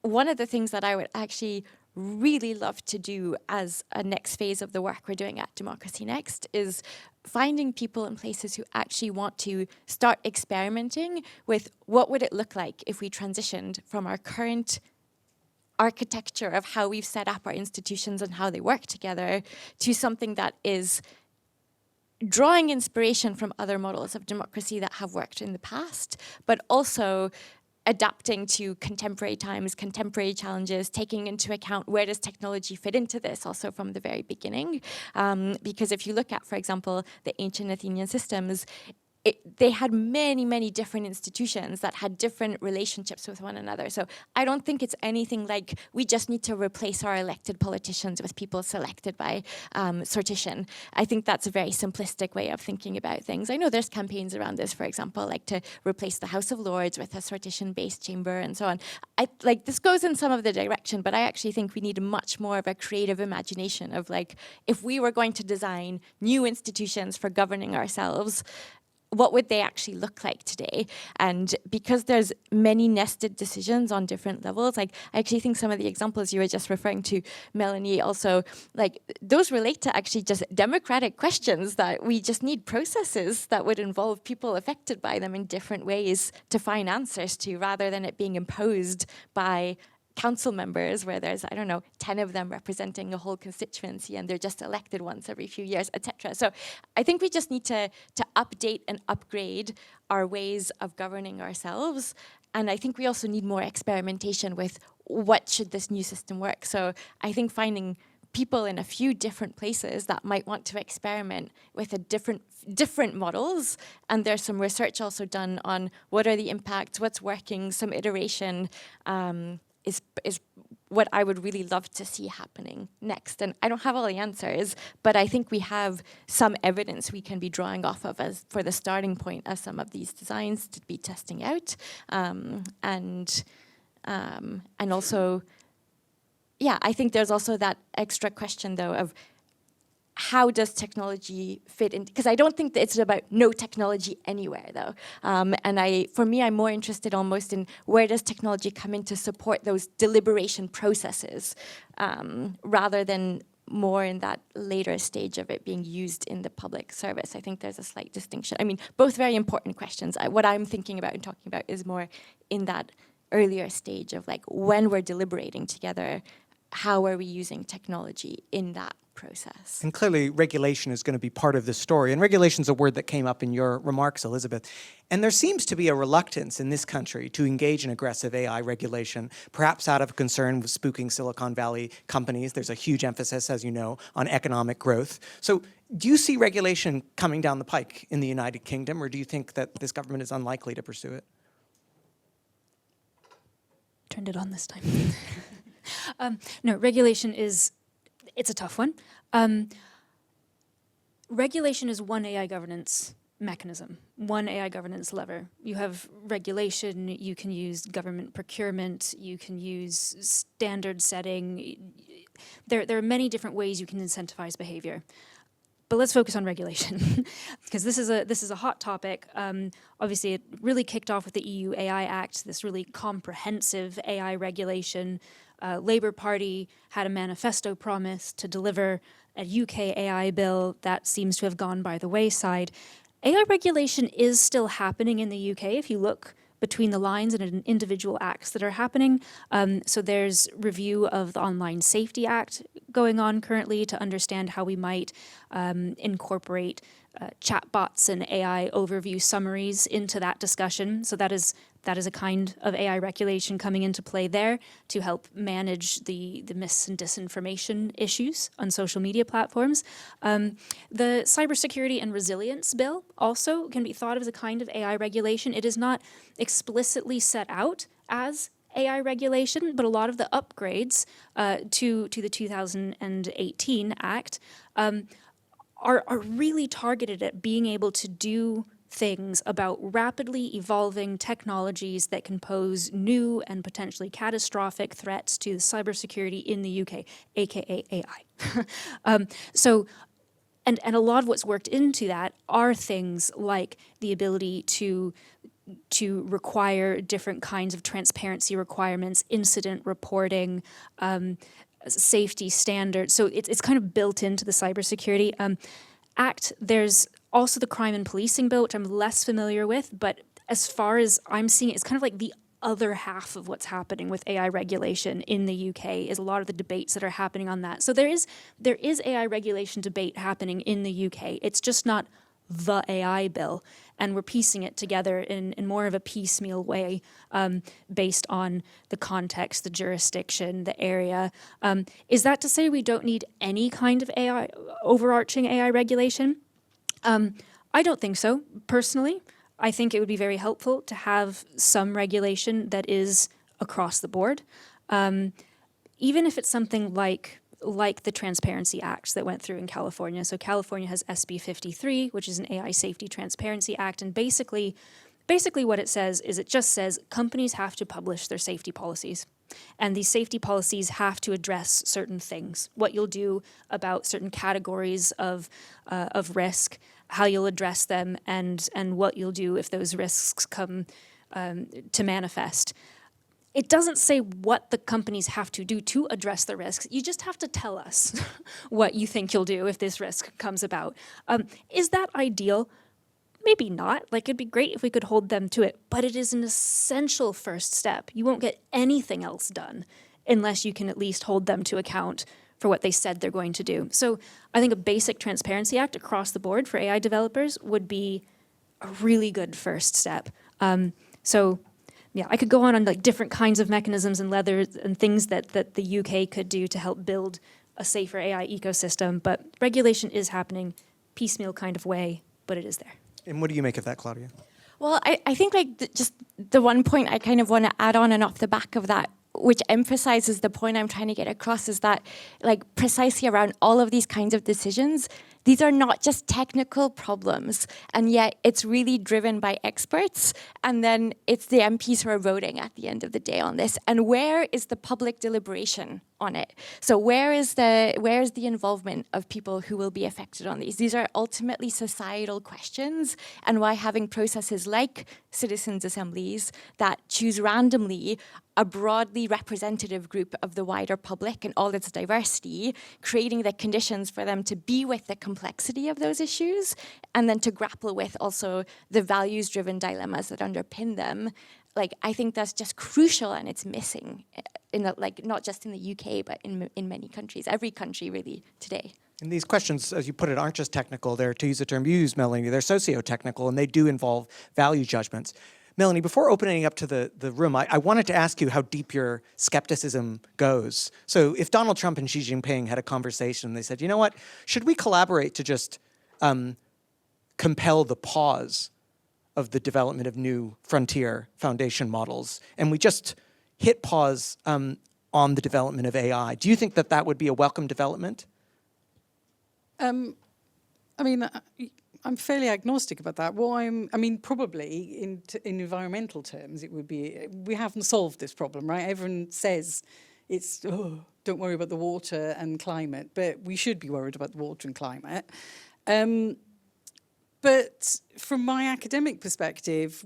One of the things that I would actually really love to do as a next phase of the work we're doing at Democracy Next is finding people in places who actually want to start experimenting with what would it look like if we transitioned from our current architecture of how we've set up our institutions and how they work together to something that is drawing inspiration from other models of democracy that have worked in the past, but also adapting to contemporary times, contemporary challenges, taking into account where does technology fit into this also from the very beginning. Because if you look at, for example, the ancient Athenian systems, they had many, many different institutions that had different relationships with one another. So I don't think it's anything like we just need to replace our elected politicians with people selected by sortition. I think that's a very simplistic way of thinking about things. I know there's campaigns around this, for example, like to replace the House of Lords with a sortition-based chamber and so on. This goes in some of the direction, but I actually think we need much more of a creative imagination of like, if we were going to design new institutions for governing ourselves, what would they actually look like today? And because there's many nested decisions on different levels, like I actually think some of the examples you were just referring to, Melanie, also, like those relate to actually just democratic questions that we just need processes that would involve people affected by them in different ways to find answers to, rather than it being imposed by council members where there's, I don't know, 10 of them representing a whole constituency and they're just elected once every few years, etc. So I think we just need to update and upgrade our ways of governing ourselves. And I think we also need more experimentation with what should this new system work. So I think finding people in a few different places that might want to experiment with a different models. And there's some research also done on what are the impacts, what's working, some iteration, is what I would really love to see happening next. And I don't have all the answers, but I think we have some evidence we can be drawing off of as for the starting point of some of these designs to be testing out. And also, yeah, I think there's also that extra question though of how does technology fit in? Because I don't think that it's about no technology anywhere, though. For me, I'm more interested almost in where does technology come in to support those deliberation processes, rather than more in that later stage of it being used in the public service. I think there's a slight distinction. I mean, both very important questions. What I'm thinking about and talking about is more in that earlier stage of like when we're deliberating together, how are we using technology in that process? And clearly regulation is going to be part of this story. And regulation is a word that came up in your remarks, Elizabeth. And there seems to be a reluctance in this country to engage in aggressive AI regulation, perhaps out of concern with spooking Silicon Valley companies. There's a huge emphasis, as you know, on economic growth. So do you see regulation coming down the pike in the United Kingdom, or do you think that this government is unlikely to pursue it? Turned it on this time. No, regulation it's a tough one. Regulation is one AI governance mechanism, one AI governance lever. You have regulation, you can use government procurement, you can use standard setting. There are many different ways you can incentivize behavior. But let's focus on regulation, because this is a hot topic. Obviously, it really kicked off with the EU AI Act, this really comprehensive AI regulation. Labour Party had a manifesto promise to deliver a UK AI bill that seems to have gone by the wayside. AI regulation is still happening in the UK if you look between the lines and in individual acts that are happening. So there's review of the Online Safety Act going on currently to understand how we might incorporate chatbots and AI overview summaries into that discussion. So that is a kind of AI regulation coming into play there to help manage the mis and disinformation issues on social media platforms. The cybersecurity and resilience bill also can be thought of as a kind of AI regulation. It is not explicitly set out as AI regulation, but a lot of the upgrades to the 2018 Act are really targeted at being able to do things about rapidly evolving technologies that can pose new and potentially catastrophic threats to cybersecurity in the UK, aka AI. And a lot of what's worked into that are things like the ability to require different kinds of transparency requirements, incident reporting, safety standards. So it's kind of built into the cybersecurity Act. There's also the crime and policing bill, which I'm less familiar with, but as far as I'm seeing it, it's kind of like the other half of what's happening with AI regulation in the UK is a lot of the debates that are happening on that. So there is AI regulation debate happening in the UK. It's just not the AI bill, and we're piecing it together in more of a piecemeal way based on the context, the jurisdiction, the area. Is that to say we don't need any kind of AI, overarching AI regulation? I don't think so, personally. I think it would be very helpful to have some regulation that is across the board, even if it's something like the Transparency Act that went through in California. So California has SB 53, which is an AI Safety Transparency Act, and basically what it says is it just says companies have to publish their safety policies. And these safety policies have to address certain things, what you'll do about certain categories of risk, how you'll address them, and what you'll do if those risks come to manifest. It doesn't say what the companies have to do to address the risks. You just have to tell us what you think you'll do if this risk comes about. Is that ideal? Maybe not. Like, it'd be great if we could hold them to it, but it is an essential first step. You won't get anything else done unless you can at least hold them to account for what they said they're going to do. So I think a basic Transparency Act across the board for AI developers would be a really good first step. Yeah, I could go on like different kinds of mechanisms and levers and things that the UK could do to help build a safer AI ecosystem, but regulation is happening, piecemeal kind of way, but it is there. And what do you make of that, Claudia? Well, I think like just the one point I kind of want to add on and off the back of that, which emphasizes the point I'm trying to get across, is that like precisely around all of these kinds of decisions, these are not just technical problems, and yet it's really driven by experts, and then it's the MPs who are voting at the end of the day on this. And where is the public deliberation on it? So where is the involvement of people who will be affected on these? These are ultimately societal questions, and why having processes like citizens' assemblies that choose randomly a broadly representative group of the wider public and all its diversity, creating the conditions for them to be with the complexity of those issues, and then to grapple with also the values-driven dilemmas that underpin them. Like, I think that's just crucial, and it's missing in like not just in the UK, but in many countries, every country really today. And these questions, as you put it, aren't just technical. They're, to use the term you use, Melanie, they're socio-technical, and they do involve value judgments. Melanie, before opening up to the room, I wanted to ask you how deep your skepticism goes. So if Donald Trump and Xi Jinping had a conversation, they said, you know what, should we collaborate to just compel the pause of the development of new frontier foundation models, and we just hit pause on the development of AI? Do you think that that would be a welcome development? I mean, I'm fairly agnostic about that. Probably in environmental terms, it would be, we haven't solved this problem, right? Everyone says it's, don't worry about the water and climate, but we should be worried about the water and climate. But from my academic perspective,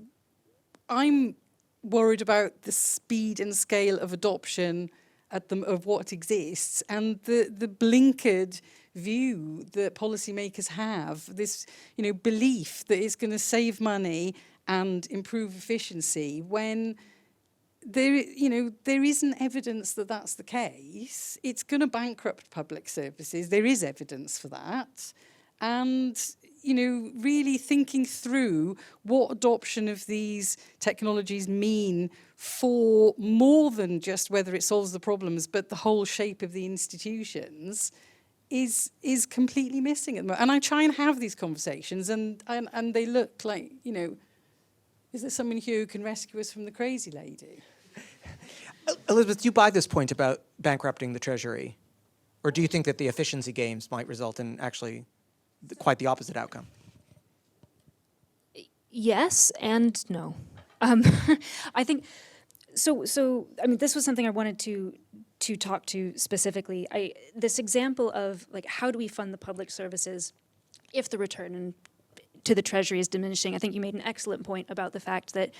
I'm worried about the speed and scale of adoption of what exists, and the blinkered view that policymakers have, this belief that it's going to save money and improve efficiency, when there isn't evidence that that's the case. It's going to bankrupt public services. There is evidence for that, and really thinking through what adoption of these technologies mean for more than just whether it solves the problems, but the whole shape of the institutions is completely missing at the moment. And I try and have these conversations, and they look like, is there someone here who can rescue us from the crazy lady? Elizabeth, do you buy this point about bankrupting the Treasury? Or do you think that the efficiency gains might result in actually quite the opposite outcome? Yes and no. I think, I mean, this was something I wanted to talk to specifically. This example of, like, how do we fund the public services if the return to the Treasury is diminishing? I think you made an excellent point about the fact that,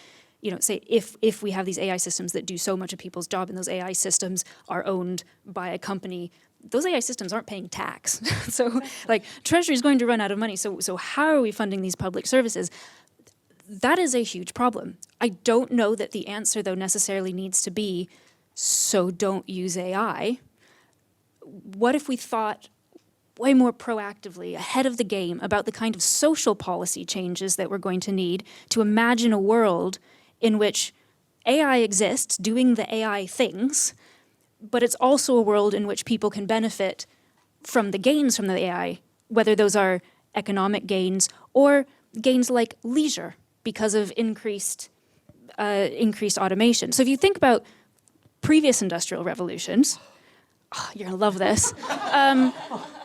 say if we have these AI systems that do so much of people's job, and those AI systems are owned by a company, those AI systems aren't paying tax. So, like, Treasury is going to run out of money. So how are we funding these public services? That is a huge problem. I don't know that the answer, though, necessarily needs to be, so don't use AI. What if we thought way more proactively, ahead of the game, about the kind of social policy changes that we're going to need to imagine a world in which AI exists, doing the AI things, but it's also a world in which people can benefit from the gains from the AI, whether those are economic gains or gains like leisure because of increased automation. So if you think about previous industrial revolutions, you're gonna love this.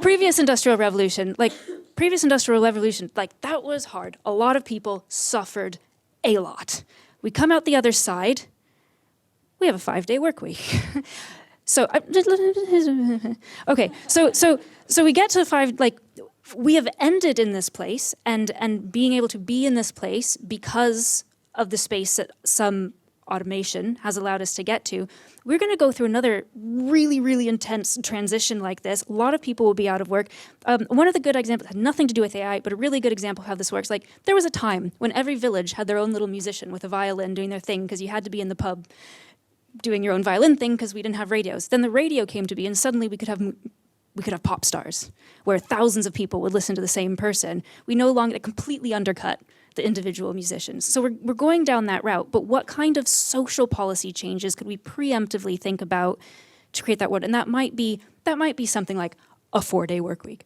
Previous industrial revolution, like that was hard. A lot of people suffered a lot. We come out the other side, we have a 5-day work week. So we get to 5, like, we have ended in this place, and being able to be in this place because of the space that some automation has allowed us to get to. We're going to go through another really, really intense transition like this. A lot of people will be out of work. One of the good examples had nothing to do with AI, but a really good example of how this works. Like, there was a time when every village had their own little musician with a violin doing their thing because you had to be in the pub doing your own violin thing because we didn't have radios. Then the radio came to be, and suddenly we could have pop stars where thousands of people would listen to the same person. We no longer completely undercut the individual musicians. So we're going down that route, but what kind of social policy changes could we preemptively think about to create that world? And that might be something like a 4-day work week.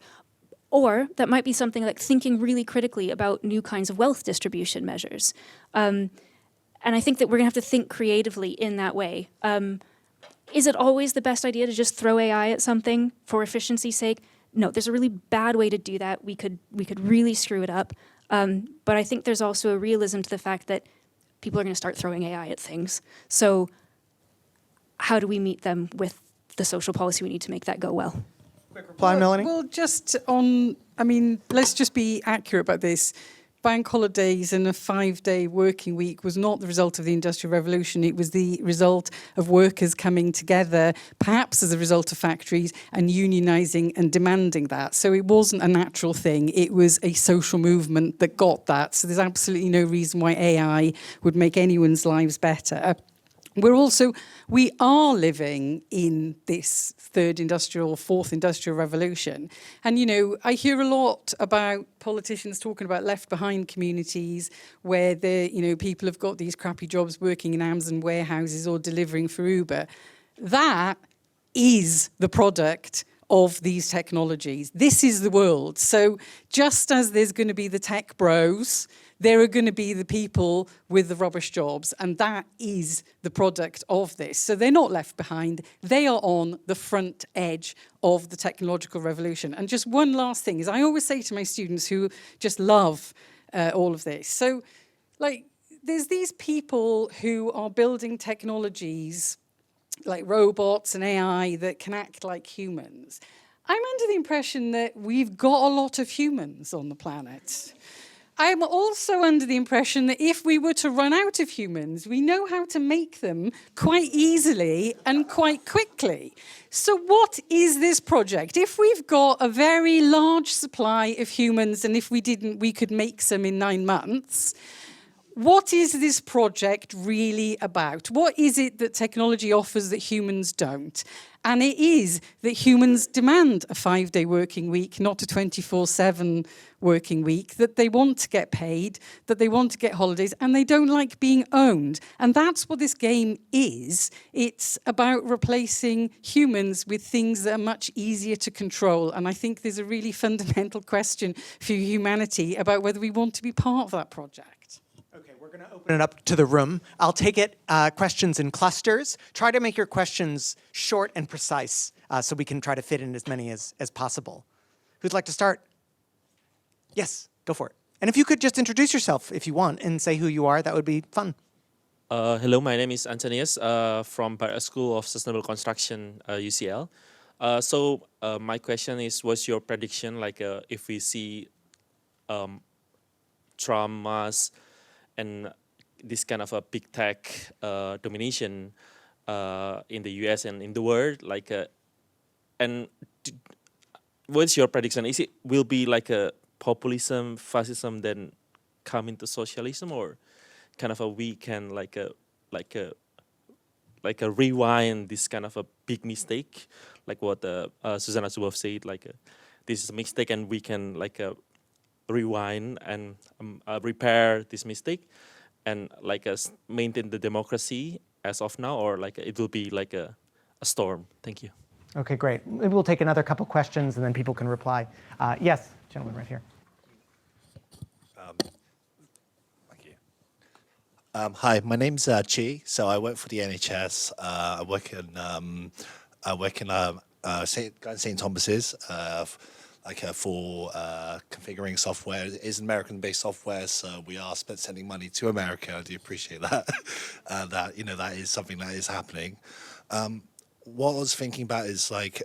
Or that might be something like thinking really critically about new kinds of wealth distribution measures. And I think that we're gonna have to think creatively in that way. Is it always the best idea to just throw AI at something for efficiency's sake? No, there's a really bad way to do that. We could really screw it up. But I think there's also a realism to the fact that people are going to start throwing AI at things. So how do we meet them with the social policy we need to make that go well? Quick reply, Melanie? Well, let's just be accurate about this. Bank holidays and a 5-day working week was not the result of the Industrial Revolution. It was the result of workers coming together, perhaps as a result of factories, and unionising and demanding that. So it wasn't a natural thing. It was a social movement that got that. So there's absolutely no reason why AI would make anyone's lives better. We are living in this fourth industrial revolution. And, I hear a lot about politicians talking about left behind communities where people have got these crappy jobs working in Amazon warehouses or delivering for Uber. That is the product of these technologies. This is the world. So just as there's going to be the tech bros, there are going to be the people with the rubbish jobs, and that is the product of this. So they're not left behind. They are on the front edge of the technological revolution. And just one last thing is I always say to my students who just love all of this. So, there's these people who are building technologies like robots and AI that can act like humans. I'm under the impression that we've got a lot of humans on the planet. I'm also under the impression that if we were to run out of humans, we know how to make them quite easily and quite quickly. So what is this project? If we've got a very large supply of humans, and if we didn't, we could make some in 9 months, what is this project really about? What is it that technology offers that humans don't? And it is that humans demand a 5-day working week, not a 24/7 working week, that they want to get paid, that they want to get holidays, and they don't like being owned. And that's what this game is. It's about replacing humans with things that are much easier to control. And I think there's a really fundamental question for humanity about whether we want to be part of that project. Okay, we're going to open it up to the room. I'll take it questions in clusters. Try to make your questions short and precise so we can try to fit in as many as possible. Who'd like to start? Yes, go for it. And if you could just introduce yourself if you want and say who you are, that would be fun. Hello, my name is Antonius from Barrett School of Sustainable Construction, UCL. My question is, what's your prediction, like if we see Trump, Musk, and this kind of a big tech domination in the US and in the world, like, what's your prediction? Is it will be like a populism, fascism, then come into socialism, or kind of a we can like a rewind this kind of a big mistake, like what Susanna Zuboff said, like this is a mistake and we can like rewind and repair this mistake and like maintain the democracy as of now, or like it will be like a storm. Thank you. Okay, great. Maybe we'll take another couple questions and then people can reply. Yes, gentleman right here. Thank you. Hi, my name's Chi. So I work for the NHS. I work in St. Thomas's, for configuring software. It is American-based software, so we are sending money to America. I do appreciate that. That is something that is happening. What I was thinking about is like,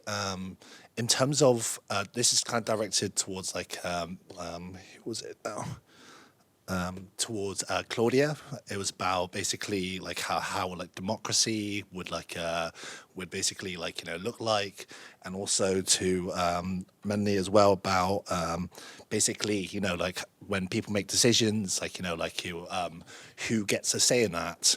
in terms of this is kind of directed towards like who was it now? Towards Claudia. It was about basically like how like democracy would basically like look like, and also to mainly as well about basically like when people make decisions, like who gets a say in that.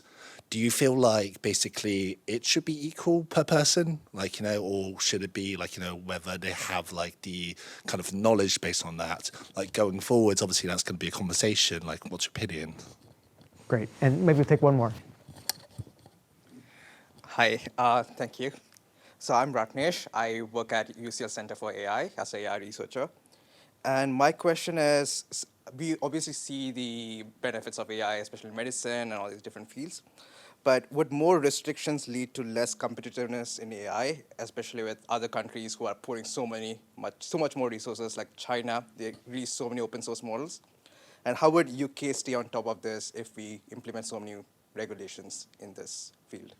Do you feel like basically it should be equal per person, like, or should it be like, whether they have like the kind of knowledge based on that? Like going forwards, obviously that's going to be a conversation. Like, what's your opinion? Great. And maybe we'll take one more. Hi, thank you. So I'm Ratnesh. I work at UCL Center for AI as an AI researcher. And my question is, we obviously see the benefits of AI, especially in medicine and all these different fields. But would more restrictions lead to less competitiveness in AI, especially with other countries who are pouring so much more resources, like China? They release so many open source models. And how would UK stay on top of this if we implement so many regulations in this field?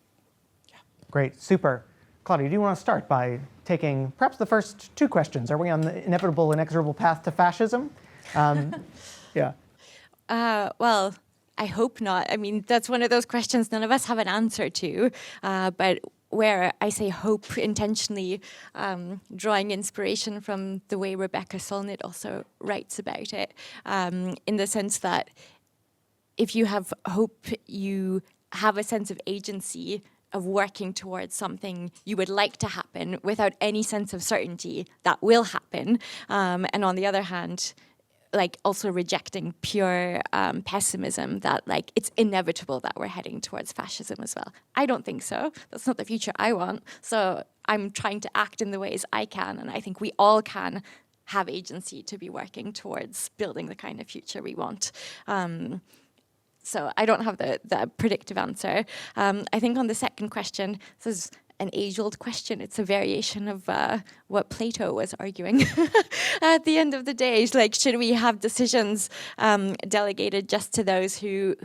Yeah. Great, super. Claudia, do you want to start by taking perhaps the first two questions? Are we on the inevitable, inexorable path to fascism? Yeah. Well, I hope not. I mean, that's one of those questions none of us have an answer to. But where I say hope intentionally, drawing inspiration from the way Rebecca Solnit also writes about it, in the sense that if you have hope, you have a sense of agency of working towards something you would like to happen without any sense of certainty that will happen. And on the other hand, like also rejecting pure pessimism that like it's inevitable that we're heading towards fascism as well. I don't think so. That's not the future I want. So I'm trying to act in the ways I can, and I think we all can have agency to be working towards building the kind of future we want. So I don't have the predictive answer. I think on the second question, this is an age-old question. It's a variation of what Plato was arguing. At the end of the day, it's like, should we have decisions delegated just to those who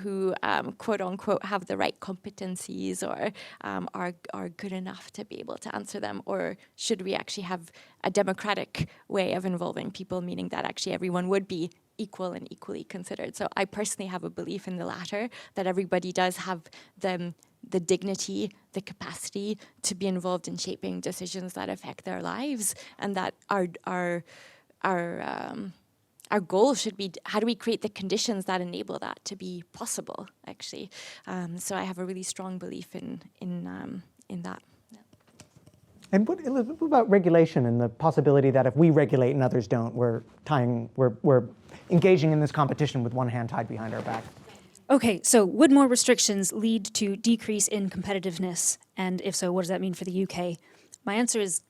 quote unquote have the right competencies or are good enough to be able to answer them, or should we actually have a democratic way of involving people, meaning that actually everyone would be equal and equally considered? So I personally have a belief in the latter, that everybody does have the dignity, the capacity to be involved in shaping decisions that affect their lives, and that our our goal should be, how do we create the conditions that enable that to be possible, actually? So I have a really strong belief in that. And what about regulation and the possibility that if we regulate and others don't, we're engaging in this competition with one hand tied behind our back? Okay, so would more restrictions lead to decrease in competitiveness? And if so, what does that mean for the UK? My answer is,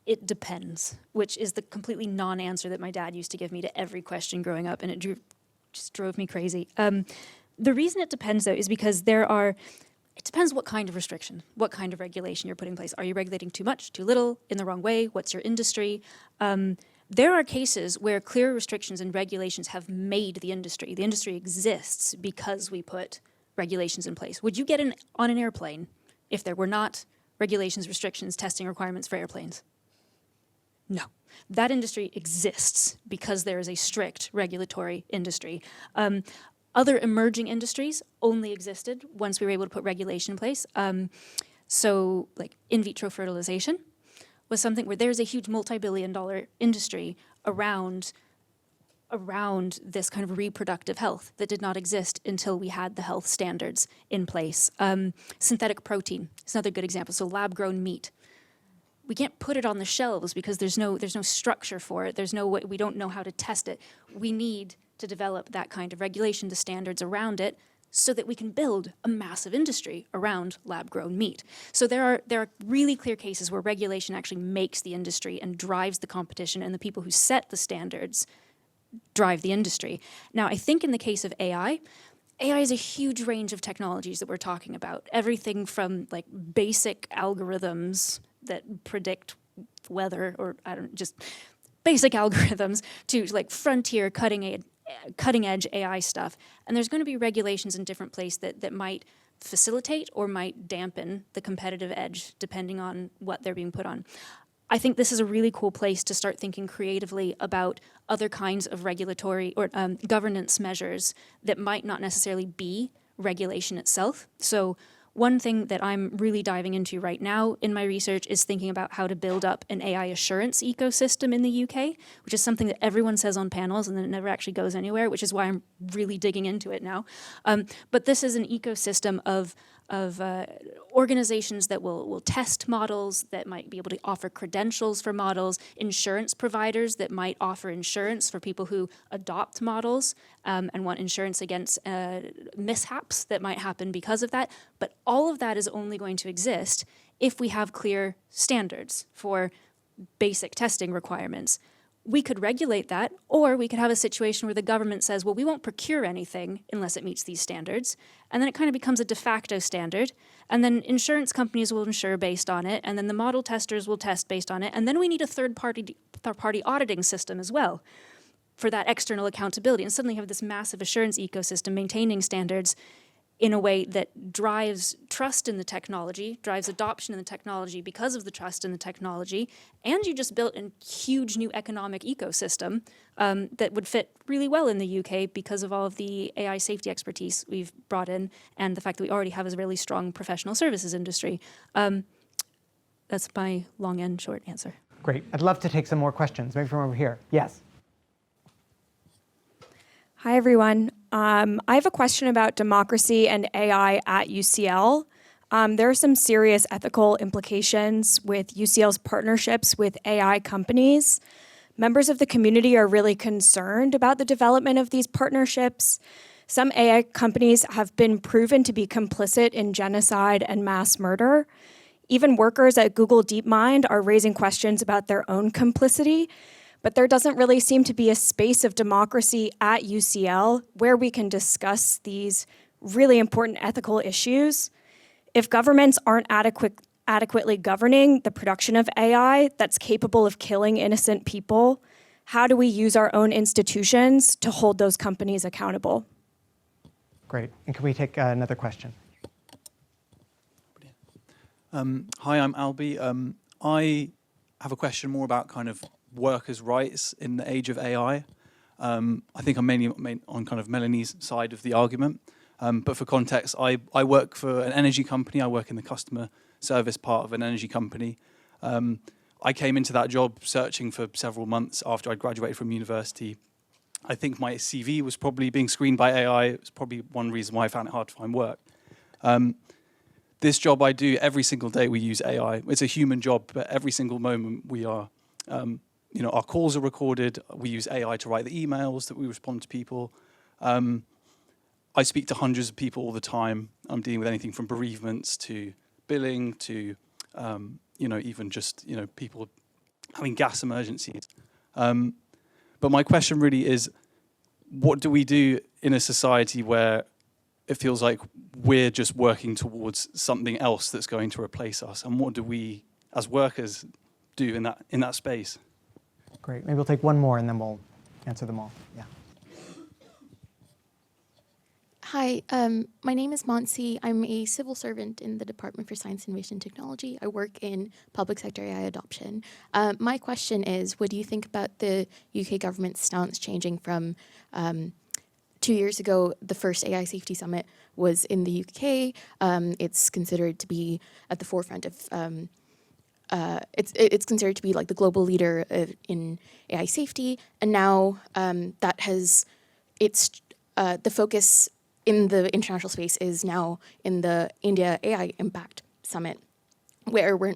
it depends, which is the completely non-answer that my dad used to give me to every question growing up, and it just drove me crazy. The reason it depends, though, is because it depends what kind of restriction, what kind of regulation you're putting in place. Are you regulating too much, too little, in the wrong way? What's your industry? There are cases where clear restrictions and regulations have made the industry. The industry exists because we put regulations in place. Would you get on an airplane if there were not regulations, restrictions, testing requirements for airplanes? No. That industry exists because there is a strict regulatory industry. Other emerging industries only existed once we were able to put regulation in place. So like in vitro fertilization was something where there's a huge multi-billion-dollar industry around this kind of reproductive health that did not exist until we had the health standards in place. Synthetic protein is another good example. So lab-grown meat. We can't put it on the shelves because there's no structure for it. We don't know how to test it. We need to develop that kind of regulation, the standards around it, so that we can build a massive industry around lab-grown meat. So there are really clear cases where regulation actually makes the industry and drives the competition, and the people who set the standards drive the industry. Now, I think in the case of AI is a huge range of technologies that we're talking about. Everything from like basic algorithms that predict weather, or just basic algorithms, to like frontier cutting edge AI stuff. And there's going to be regulations in different places that might facilitate or might dampen the competitive edge depending on what they're being put on. I think this is a really cool place to start thinking creatively about other kinds of regulatory or governance measures that might not necessarily be regulation itself. So one thing that I'm really diving into right now in my research is thinking about how to build up an AI assurance ecosystem in the UK, which is something that everyone says on panels and then it never actually goes anywhere, which is why I'm really digging into it now. But this is an ecosystem of organizations that will test models, that might be able to offer credentials for models, insurance providers that might offer insurance for people who adopt models and want insurance against mishaps that might happen because of that. But all of that is only going to exist if we have clear standards for basic testing requirements. We could regulate that, or we could have a situation where the government says, well, we won't procure anything unless it meets these standards. And then it kind of becomes a de facto standard. And then insurance companies will insure based on it. And then the model testers will test based on it. And then we need a third-party auditing system as well for that external accountability. And suddenly you have this massive assurance ecosystem maintaining standards in a way that drives trust in the technology, drives adoption in the technology because of the trust in the technology, and you just built a huge new economic ecosystem that would fit really well in the UK because of all of the AI safety expertise we've brought in and the fact that we already have a really strong professional services industry. That's my long and short answer. Great. I'd love to take some more questions, maybe from over here. Yes. Hi, everyone. I have a question about democracy and AI at UCL. There are some serious ethical implications with UCL's partnerships with AI companies. Members of the community are really concerned about the development of these partnerships. Some AI companies have been proven to be complicit in genocide and mass murder. Even workers at Google DeepMind are raising questions about their own complicity. But there doesn't really seem to be a space of democracy at UCL where we can discuss these really important ethical issues. If governments aren't adequately governing the production of AI that's capable of killing innocent people, how do we use our own institutions to hold those companies accountable? Great. And can we take another question? Hi, I'm Albie. I have a question more about kind of workers' rights in the age of AI. I think I'm mainly on kind of Melanie's side of the argument. But for context, I work for an energy company. I work in the customer service part of an energy company. I came into that job searching for several months after I graduated from university. I think my CV was probably being screened by AI. It was probably one reason why I found it hard to find work. This job I do, every single day we use AI. It's a human job, but every single moment we are, our calls are recorded. We use AI to write the emails that we respond to people. I speak to hundreds of people all the time. I'm dealing with anything from bereavements to billing to, even just, people having gas emergencies. But my question really is, what do we do in a society where it feels like we're just working towards something else that's going to replace us? And what do we, as workers, do in that space? Great. Maybe we'll take one more and then we'll answer them all. Yeah. Hi, my name is Monsi. I'm a civil servant in the Department for Science, Innovation and Technology. I work in public sector AI adoption. My question is, what do you think about the UK government's stance changing from 2 years ago? The first AI Safety Summit was in the UK. It's considered to be at the forefront of, it's considered to be like the global leader in AI safety. And now the focus in the international space is now in the India AI Impact Summit, where we're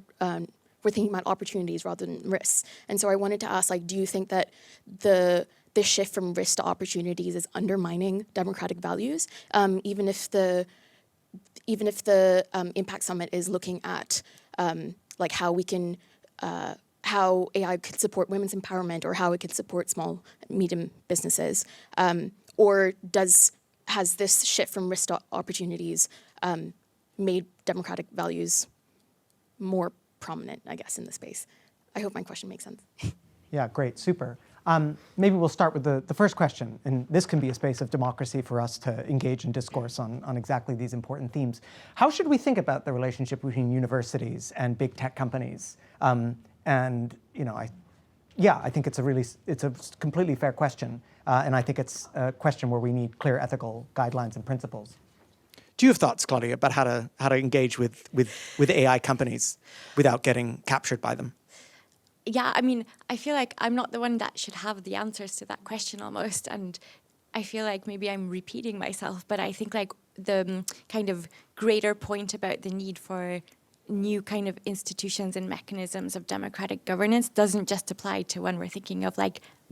thinking about opportunities rather than risks. And so I wanted to ask, do you think that the shift from risk to opportunities is undermining democratic values, even if the Impact Summit is looking at how we can how AI could support women's empowerment or how it could support small and medium businesses, or has this shift from risk to opportunities made democratic values more prominent, I guess, in the space? I hope my question makes sense. Yeah, great, super. Maybe we'll start with the first question, and this can be a space of democracy for us to engage in discourse on exactly these important themes. How should we think about the relationship between universities and big tech companies? I think it's a completely fair question, and I think it's a question where we need clear ethical guidelines and principles. Do you have thoughts, Claudia, about how to engage with AI companies without getting captured by them? Yeah, I mean, I feel like I'm not the one that should have the answers to that question almost, and I feel like maybe I'm repeating myself, but I think the kind of greater point about the need for new kind of institutions and mechanisms of democratic governance doesn't just apply to when we're thinking of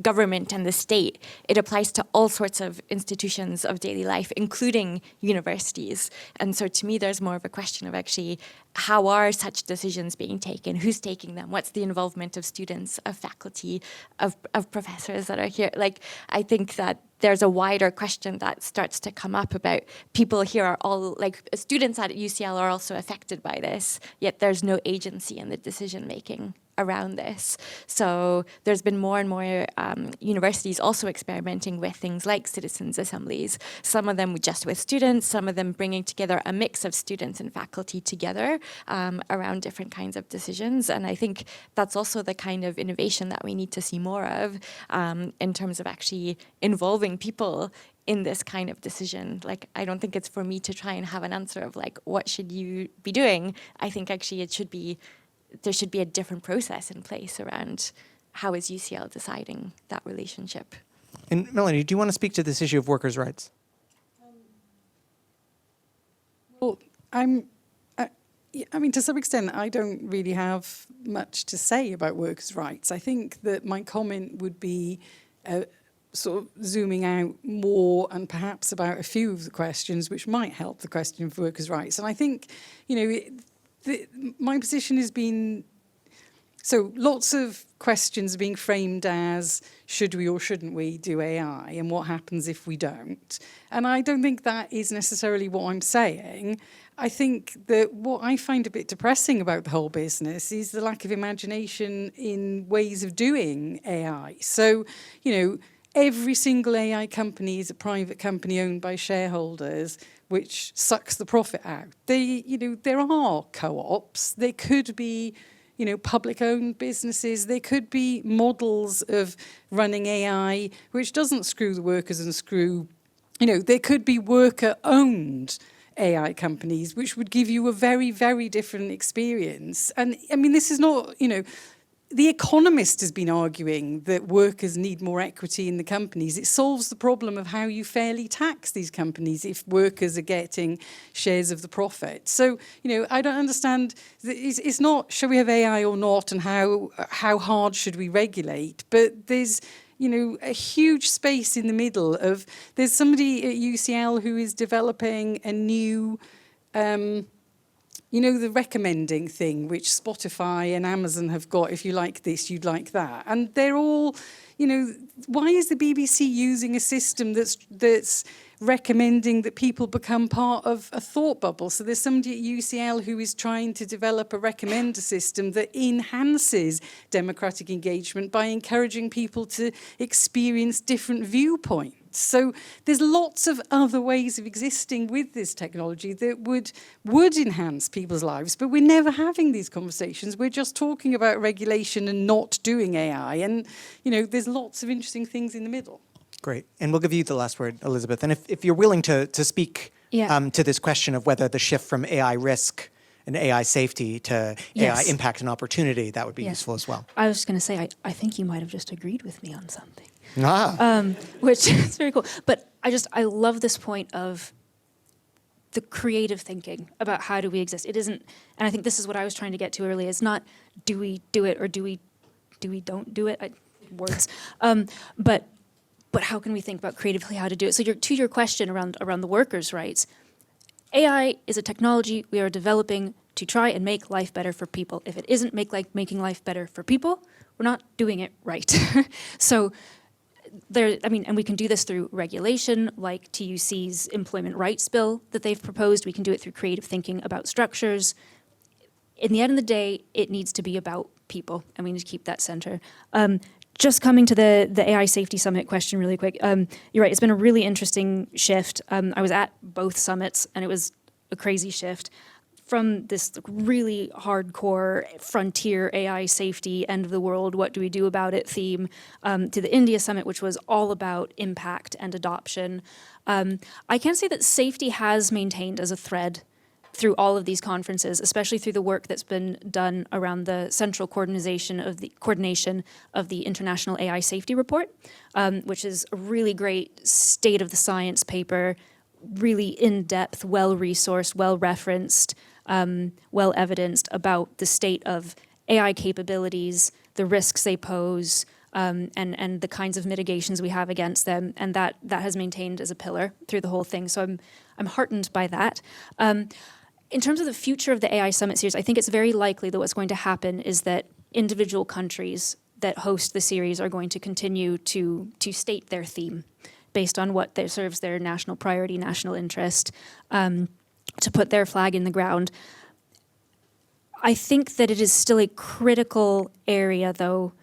government and the state. It applies to all sorts of institutions of daily life, including universities. And so to me, there's more of a question of actually, how are such decisions being taken? Who's taking them? What's the involvement of students, of faculty, of professors that are here? I think that there's a wider question that starts to come up about people here are all, students at UCL are also affected by this, yet there's no agency in the decision making around this. So there's been more and more universities also experimenting with things like citizens' assemblies, some of them just with students, some of them bringing together a mix of students and faculty together around different kinds of decisions. And I think that's also the kind of innovation that we need to see more of in terms of actually involving people in this kind of decision. I don't think it's for me to try and have an answer of what should you be doing. I think actually there should be a different process in place around how is UCL deciding that relationship. And Melanie, do you want to speak to this issue of workers' rights? Well, to some extent, I don't really have much to say about workers' rights. I think that my comment would be sort of zooming out more and perhaps about a few of the questions which might help the question of workers' rights. And I think, my position has been, so lots of questions are being framed as, should we or shouldn't we do AI, and what happens if we don't? And I don't think that is necessarily what I'm saying. I think that what I find a bit depressing about the whole business is the lack of imagination in ways of doing AI. So, every single AI company is a private company owned by shareholders, which sucks the profit out. There are co-ops. There could be, public-owned businesses. There could be models of running AI which doesn't screw the workers and screw, there could be worker-owned AI companies which would give you a very, very different experience. And I mean, this is not, The Economist has been arguing that workers need more equity in the companies. It solves the problem of how you fairly tax these companies if workers are getting shares of the profit. So, I don't understand. It's not, shall we have AI or not, and how hard should we regulate? But there's, a huge space in the middle of, there's somebody at UCL who is developing a new, the recommending thing, which Spotify and Amazon have got. If you like this, you'd like that. And they're all, why is the BBC using a system that's recommending that people become part of a thought bubble? So there's somebody at UCL who is trying to develop a recommender system that enhances democratic engagement by encouraging people to experience different viewpoints. So there's lots of other ways of existing with this technology that would enhance people's lives, but we're never having these conversations. We're just talking about regulation and not doing AI. And, there's lots of interesting things in the middle. Great. And we'll give you the last word, Elizabeth. And if you're willing to speak to this question of whether the shift from AI risk and AI safety to AI impact and opportunity, that would be useful as well. I was just going to say, I think you might have just agreed with me on something. Which is very cool. But I love this point of the creative thinking about how do we exist. It isn't, and I think this is what I was trying to get to earlier. It's not do we do it or do we don't do it. Words, but how can we think about creatively how to do it? So to your question around the workers' rights, AI is a technology we are developing to try and make life better for people. If it isn't making life better for people, we're not doing it right. So and we can do this through regulation, like TUC's employment rights bill that they've proposed. We can do it through creative thinking about structures. In the end of the day, it needs to be about people, and we need to keep that center. Just coming to the AI Safety Summit question really quick. You're right, it's been a really interesting shift. I was at both summits, and it was a crazy shift from this really hardcore frontier AI safety, end of the world, what do we do about it theme, to the India Summit, which was all about impact and adoption. I can say that safety has maintained as a thread through all of these conferences, especially through the work that's been done around the central coordination of the International AI Safety Report, which is a really great state of the science paper, really in-depth, well-resourced, well-referenced, well-evidenced about the state of AI capabilities, the risks they pose, and the kinds of mitigations we have against them, and that has maintained as a pillar through the whole thing. So I'm heartened by that. In terms of the future of the AI Summit Series, I think it's very likely that what's going to happen is that individual countries that host the series are going to continue to state their theme based on what serves their national priority, national interest, to put their flag in the ground. I think that it is still a critical area, though,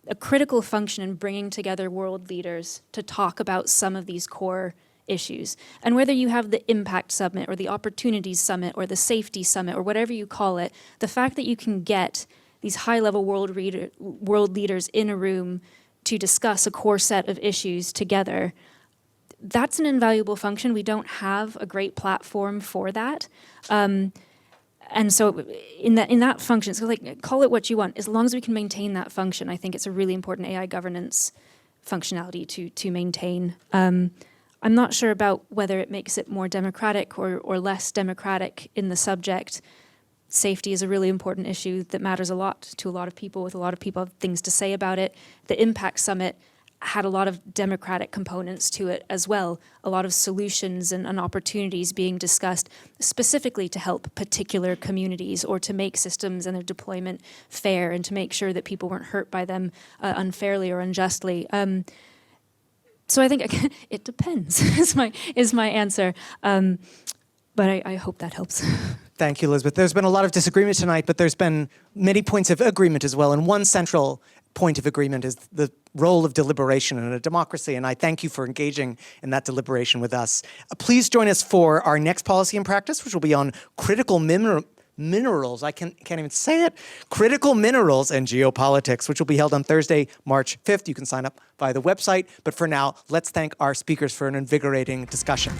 a critical function in bringing together world leaders to talk about some of these core issues. And whether you have the Impact Summit or the Opportunities Summit or the Safety Summit or whatever you call it, the fact that you can get these high-level world leaders in a room to discuss a core set of issues together, that's an invaluable function. We don't have a great platform for that. And so in that function, so call it what you want, as long as we can maintain that function, I think it's a really important AI governance functionality to maintain. I'm not sure about whether it makes it more democratic or less democratic in the subject. Safety is a really important issue that matters a lot to a lot of people, with a lot of people have things to say about it. The Impact Summit had a lot of democratic components to it as well, a lot of solutions and opportunities being discussed specifically to help particular communities or to make systems and their deployment fair and to make sure that people weren't hurt by them unfairly or unjustly. So I think it depends is my answer, but I hope that helps. Thank you, Elizabeth. There's been a lot of disagreement tonight, but there's been many points of agreement as well. And one central point of agreement is the role of deliberation in a democracy. And I thank you for engaging in that deliberation with us. Please join us for our next Policy and Practice, which will be on critical minerals. I can't even say it. Critical minerals and geopolitics, which will be held on Thursday, March 5th. You can sign up via the website. But for now, let's thank our speakers for an invigorating discussion.